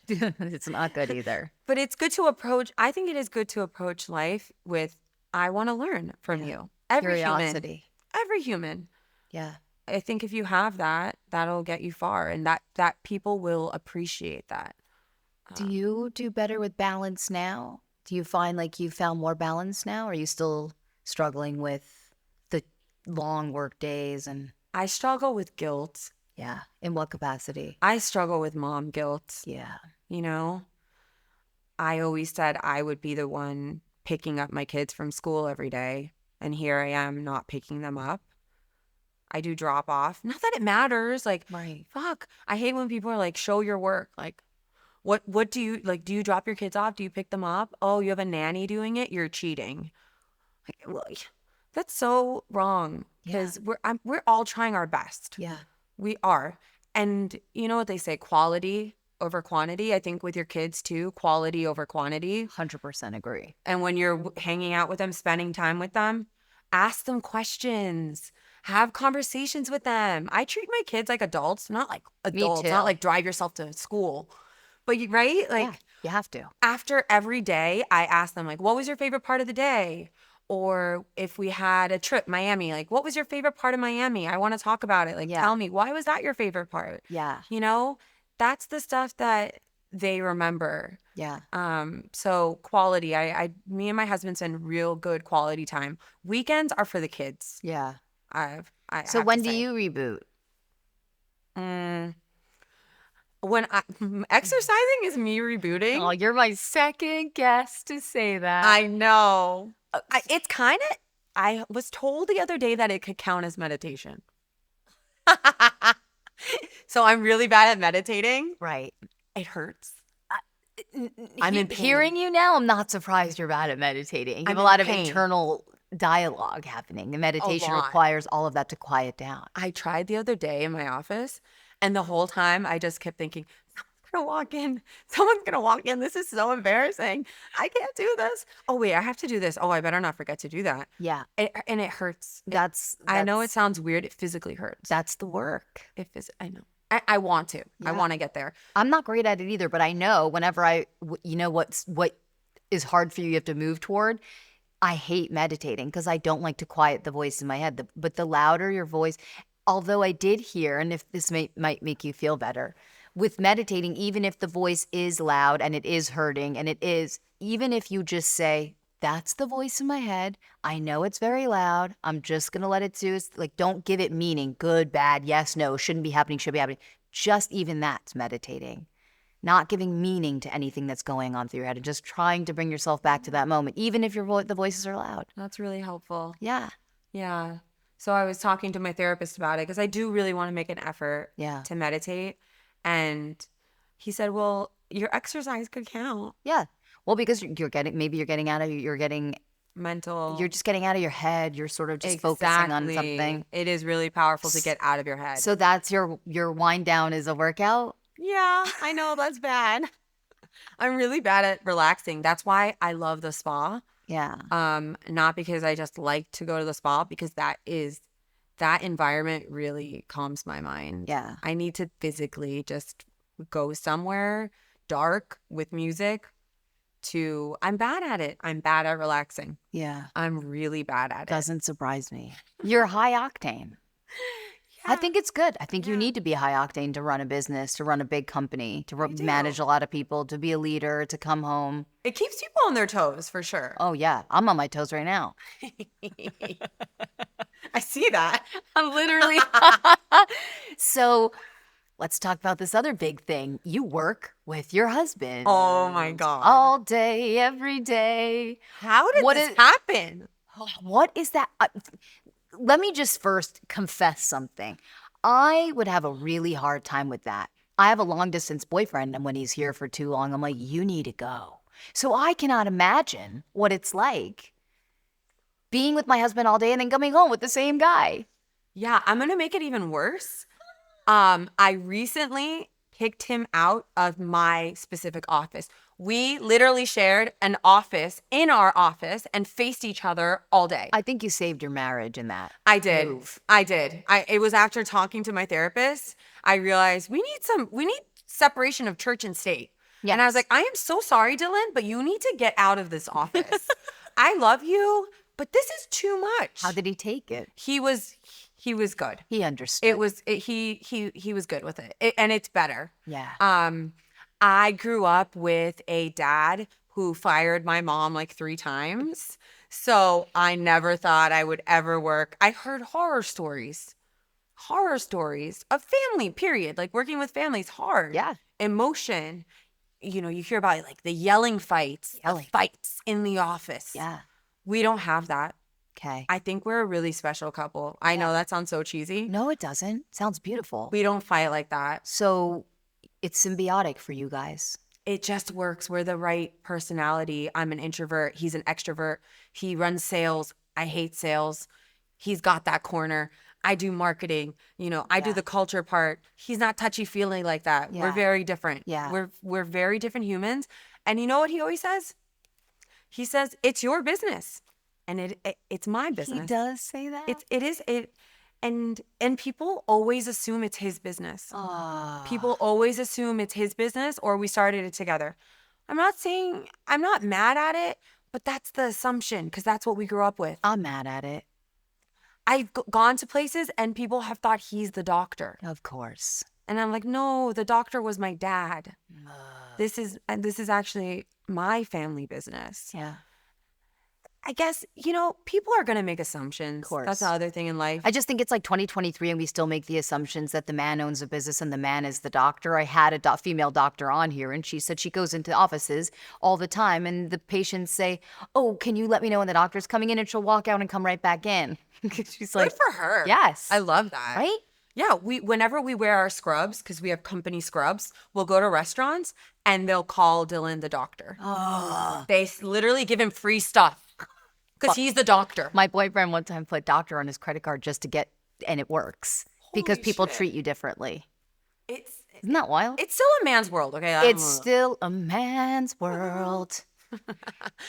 It's not good either. But it's good to I think it is good to approach life with, I want to learn from you. Curiosity. Every human. Yeah. I think if you have that, that'll get you far, and that people will appreciate that. Do you do better with balance now? Do you find like you found more balance now? Or are you still struggling with the long work days? And I struggle with guilt. Yeah. In what capacity? I struggle with mom guilt. Yeah. You know, I always said I would be the one picking up my kids from school every day, and here I am not picking them up. I do drop off. Not that it matters. Like, right. Fuck. I hate when people are like, show your work. Like, what do you, like, do you drop your kids off? Do you pick them up? Oh, you have a nanny doing it? You're cheating. Like, well, that's so wrong. Because we're all trying our best. Yeah. We are. And you know what they say, quality over quantity. I think with your kids too, quality over quantity. 100% agree. And when you're hanging out with them, spending time with them, ask them questions. Have conversations with them. I treat my kids like adults, not like adults, not like drive yourself to school. But right? Like, you have to. After every day, I ask them, like, what was your favorite part of the day? Or if we had a trip, Miami, like, what was your favorite part of Miami? I want to talk about it. Like, tell me, why was that your favorite part? Yeah. You know, that's the stuff that they remember. Yeah. So quality, me and my husband spend real good quality time. Weekends are for the kids. Yeah. I So have to when do say. you reboot? Mm, when exercising is me rebooting. Oh, you're my second guest to say that. I know. It's kind of, I was told the other day that it could count as meditation. So I'm really bad at meditating. Right. It hurts. I'm in pain. hearing you now. I'm not surprised you're bad at meditating. You have I'm a in lot of pain. internal dialogue happening. And meditation lot. requires all of that to quiet down. I tried the other day in my office, and the whole time I just kept thinking, someone's gonna walk in. Someone's gonna walk in. This is so embarrassing. I can't do this. Oh wait, I have to do this. Oh, I better not forget to do that. Yeah. And it hurts. I know it That's sounds weird. It physically hurts. that's the work. I know. I want to. I Yeah. want to get there. I'm not great at it either, but I know whenever you know what is hard for you, you have to move toward. I hate meditating because I don't like to quiet the voice in my head. But the louder your voice, although I did hear, and if this might make you feel better, with meditating, even if the voice is loud and it is hurting and it is, even if you just say, that's the voice in my head. I know it's very loud. I'm just going to let it do its, like, don't give it meaning, good, bad, yes, no, shouldn't be happening, should be happening. Just even that's meditating. Not giving meaning to anything that's going on through your head and just trying to bring yourself back to that moment, even if the voices are loud. That's really helpful. Yeah. Yeah. So I was talking to my therapist about it because I do really want to make an effort to meditate. And he said, well, your exercise could count. Yeah. Well, because you're getting Mental. you're just getting out of your head. You're sort of just focusing on something. It is really powerful to get out of your head. So that's your wind down is a workout? Yeah, I know that's bad. I'm really bad at relaxing. That's why I love the spa. Yeah. Not because I just like to go to the spa, because that environment really calms my mind. Yeah. I need to physically just go somewhere dark with music. I'm bad at it. I'm bad at relaxing. Yeah. I'm really bad at it. Doesn't surprise me. You're high octane. I think it's good. I think you need to be high octane to run a business, to run a big company, to manage a lot of people, to be a leader, to come home. It keeps people on their toes, for sure. Oh, yeah. I'm on my toes right now. I see that. I'm literally. So let's talk about this other big thing. You work with your husband. Oh, my God. All day, every day. How did this happen? What is that? Let me just first confess something. I would have a really hard time with that. I have a long distance boyfriend, and when he's here for too long, I'm like, you need to go. So I cannot imagine what it's like being with my husband all day and then coming home with the same guy. Yeah, I'm going to make it even worse. I recently kicked him out of my specific office. We literally shared an office in our office and faced each other all day. I think you saved your marriage in that. I did. Move. I did. It was after talking to my therapist, I realized we need separation of church and state. Yes. And I was like, I am so sorry, Dylan, but you need to get out of this office. I love you, but this is too much. How did he take it? He was good. He understood. He was good with it. And it's better. Yeah. I grew up with a dad who fired my mom like 3 times. So I never thought I would ever work. I heard horror stories of family, period. Like working with families, hard. Yeah. Emotion. You know, you hear about like the yelling fights, the fights in the office. Yeah. We don't have that. Okay. I think we're a really special couple. I know that sounds so cheesy. No, it doesn't. Sounds beautiful. We don't fight like that. So it's symbiotic for you guys. It just works. We're the right personality. I'm an introvert. He's an extrovert. He runs sales. I hate sales. He's got that corner. I do marketing. You know, I do the culture part. He's not touchy-feely like that. Yeah. We're very different. Yeah. We're very different humans. And you know what he always says? He says, it's your business. And it's my business. He does say that? It is. And people always assume it's his business. Oh. People always assume it's his business or we started it together. I'm not mad at it, but that's the assumption because that's what we grew up with. I'm mad at it. I've gone to places and people have thought he's the doctor. Of course. And I'm like, no, the doctor was my dad. This is actually my family business. Yeah. I guess, people are going to make assumptions. Of course. That's the other thing in life. I just think it's like 2023 and we still make the assumptions that the man owns a business and the man is the doctor. I had a female doctor on here and she said she goes into offices all the time and the patients say, oh, can you let me know when the doctor's coming in? And she'll walk out and come right back in. She's like, Good for her. yes. I love that. Right? Yeah, whenever we wear our scrubs, because we have company scrubs, we'll go to restaurants and they'll call Dylan the doctor. Oh. They literally give him free stuff because he's the doctor. My boyfriend one time put doctor on his credit card just to get, and it works because Holy people shit. treat you differently. Isn't that wild? It's still a man's world, okay? It's still a man's world.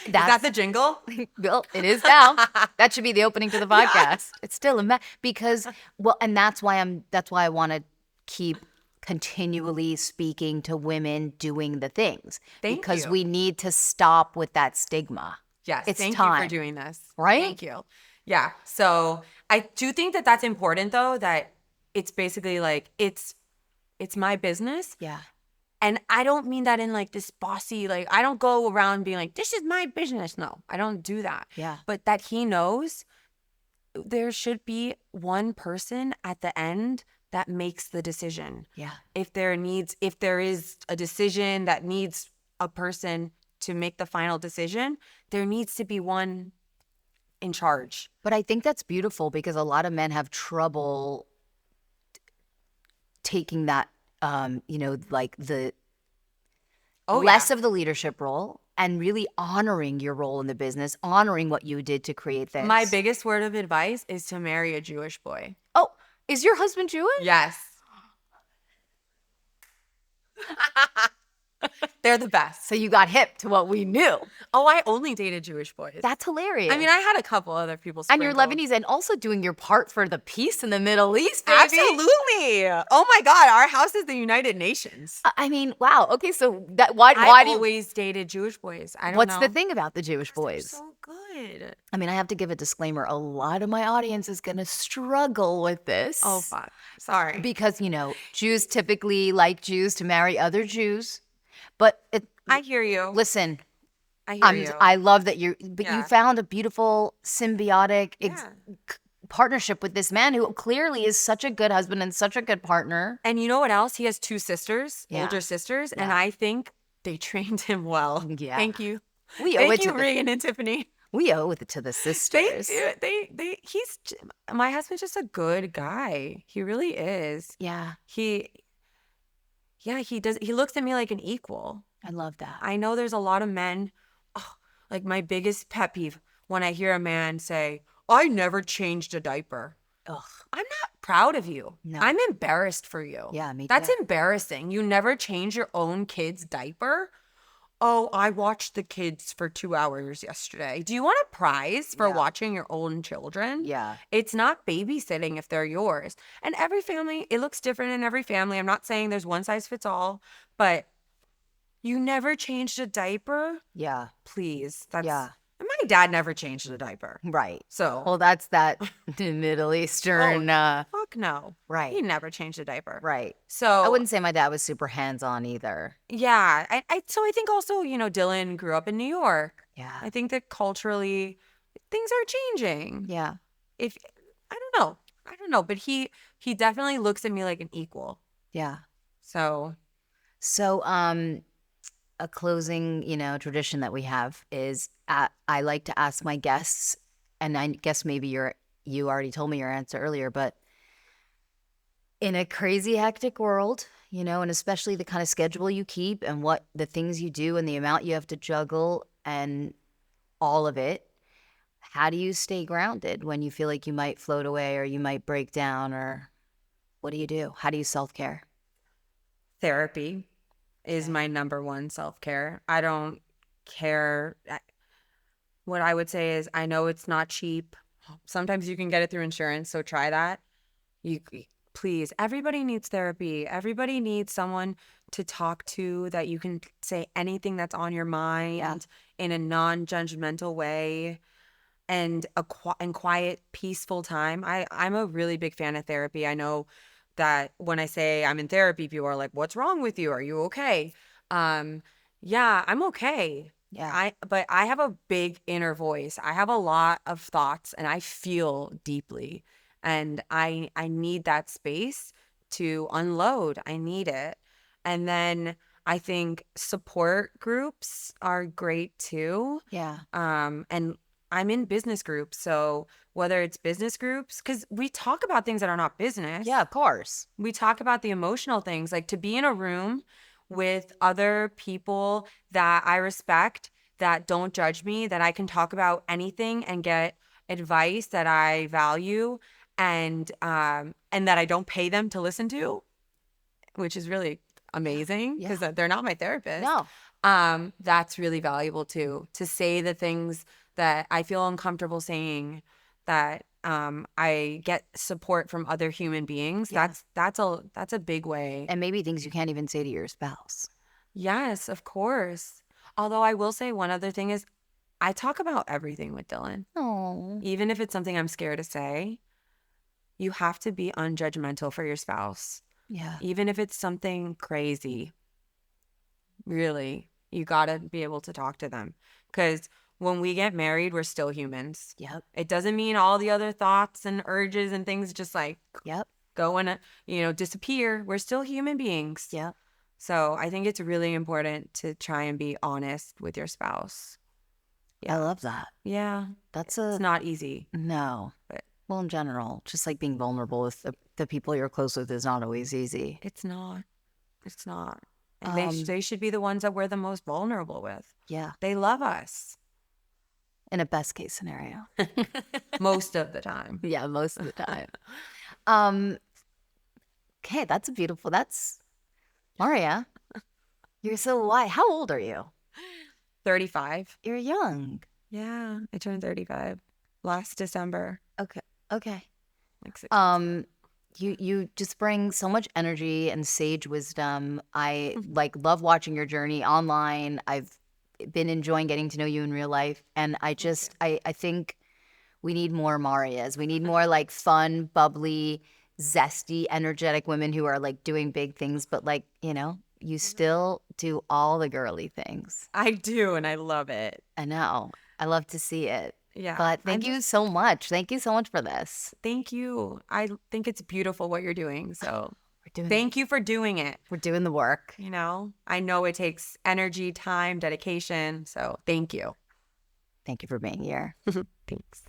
Is that the jingle? Well, it is now. That should be the opening to the podcast. It's still because and that's why I want to keep continually speaking to women doing the things. Because you. we need to stop with that stigma. Yes, it's thank time. you for doing this. Right? Thank you. Yeah. So I do think that that's important though, that it's basically like it's my business. Yeah. And I don't mean that in like this bossy, like I don't go around being like, this is my business. No, I don't do that. Yeah. But that he knows there should be one person at the end that makes the decision. Yeah. If there is a decision that needs a person to make the final decision, there needs to be one in charge. But I think that's beautiful because a lot of men have trouble taking that like the less of the leadership role and really honoring your role in the business, honoring what you did to create this. My biggest word of advice is to marry a Jewish boy. Oh, is your husband Jewish? Yes. They're the best. So you got hip to what we knew. Oh, I only dated Jewish boys. That's hilarious. I mean, I had a couple other people and you're sprinkled. Lebanese and also doing your part for the peace in the Middle East, baby. Absolutely. Oh my God, our house is the United Nations. I mean, wow. Okay, so why I do you always dated Jewish boys? I don't What's know. the thing about the Jewish boys? They're so good. I mean, I have to give a disclaimer. A lot of my audience is going to struggle with this. Oh, fuck. Sorry. Because, Jews typically like Jews to marry other Jews. But I hear you. Listen, I hear you. I love that you Yeah. found a beautiful symbiotic partnership with this man who clearly is such a good husband and such a good partner. And you know what else? He has two sisters, Yeah. older sisters, and Yeah. I think they trained him well. Yeah. Thank you. We owe Thank it you, to Regan and Tiffany. we owe it to the sisters. My husband's just a good guy. He really is. Yeah, He looks at me like an equal. I love that. I know there's a lot of men, like my biggest pet peeve when I hear a man say, I never changed a diaper. Ugh. I'm not proud of you. No. I'm embarrassed for you. Yeah, me That's too. embarrassing. You never change your own kid's diaper? Oh, I watched the kids for 2 hours yesterday. Do you want a prize for watching your own children? Yeah. It's not babysitting if they're yours. And every family, it looks different in every family. I'm not saying there's one size fits all, but you never changed a diaper? Yeah. Please. Yeah. And my dad never changed a diaper. Right. So. Well, that's that Middle Eastern. Fuck no. Right. He never changed a diaper. Right. So. I wouldn't say my dad was super hands-on either. Yeah. So I think also, Dylan grew up in New York. Yeah. I think that culturally things are changing. Yeah. I don't know. But he definitely looks at me like an equal. Yeah. So. A closing, tradition that we have is I like to ask my guests, and I guess maybe you already told me your answer earlier, but in a crazy hectic world, and especially the kind of schedule you keep and what the things you do and the amount you have to juggle and all of it, how do you stay grounded when you feel like you might float away or you might break down, or what do you do? How do you self-care? Therapy is my number one self-care. I don't care. What I would say is, I know it's not cheap. Sometimes you can get it through insurance, so try that. Please, everybody needs therapy. Everybody needs someone to talk to that you can say anything that's on your mind in a non-judgmental way and quiet, peaceful time. I'm a really big fan of therapy. I know that when I say I'm in therapy, people are like, "What's wrong with you? Are you okay?" Yeah, I'm okay. Yeah. But I have a big inner voice. I have a lot of thoughts and I feel deeply. And I need that space to unload. I need it. And then I think support groups are great too. Yeah. And I'm in business groups. So whether it's business groups, because we talk about things that are not business. Yeah, of course. We talk about the emotional things, like to be in a room with other people that I respect, that don't judge me, that I can talk about anything and get advice that I value, and that I don't pay them to listen to, which is really amazing Yeah. because they're not my therapist. No. That's really valuable too, to say the things that I feel uncomfortable saying, that I get support from other human beings. Yeah. That's a big way. And maybe things you can't even say to your spouse. Yes, of course. Although I will say one other thing is I talk about everything with Dylan. Oh. Even if it's something I'm scared to say, you have to be unjudgmental for your spouse. Yeah. Even if it's something crazy, really, you got to be able to talk to them. Because when we get married, we're still humans. Yep. It doesn't mean all the other thoughts and urges and things just like Yep. go and, disappear. We're still human beings. Yep. So I think it's really important to try and be honest with your spouse. I love that. Yeah. That's It's not easy. no. But Well, in general, just like being vulnerable with the people you're close with is not always easy. it's not. It's not. And Um, they should be the ones that we're the most vulnerable with. Yeah. They love us In a best case scenario. most of the time. Yeah, most of the time. Um, okay, that's Marya. You're so why? How old are you? 35. You're young. Yeah, I turned 35 last December. Okay. Okay. Like 6 You just bring so much energy and sage wisdom. I like love watching your journey online. I've been enjoying getting to know you in real life, and I think we need more Marias. We need more like fun, bubbly, zesty, energetic women who are like doing big things, but like, you still do all the girly things. I do, and I love it. I know. I love to see it. Yeah. But thank you so much. Thank you so much for this. Thank you. I think it's beautiful what you're doing. So We're thank you for doing it. We're doing the work. I know it takes energy, time, dedication. So thank you. Thank you for being here. Thanks.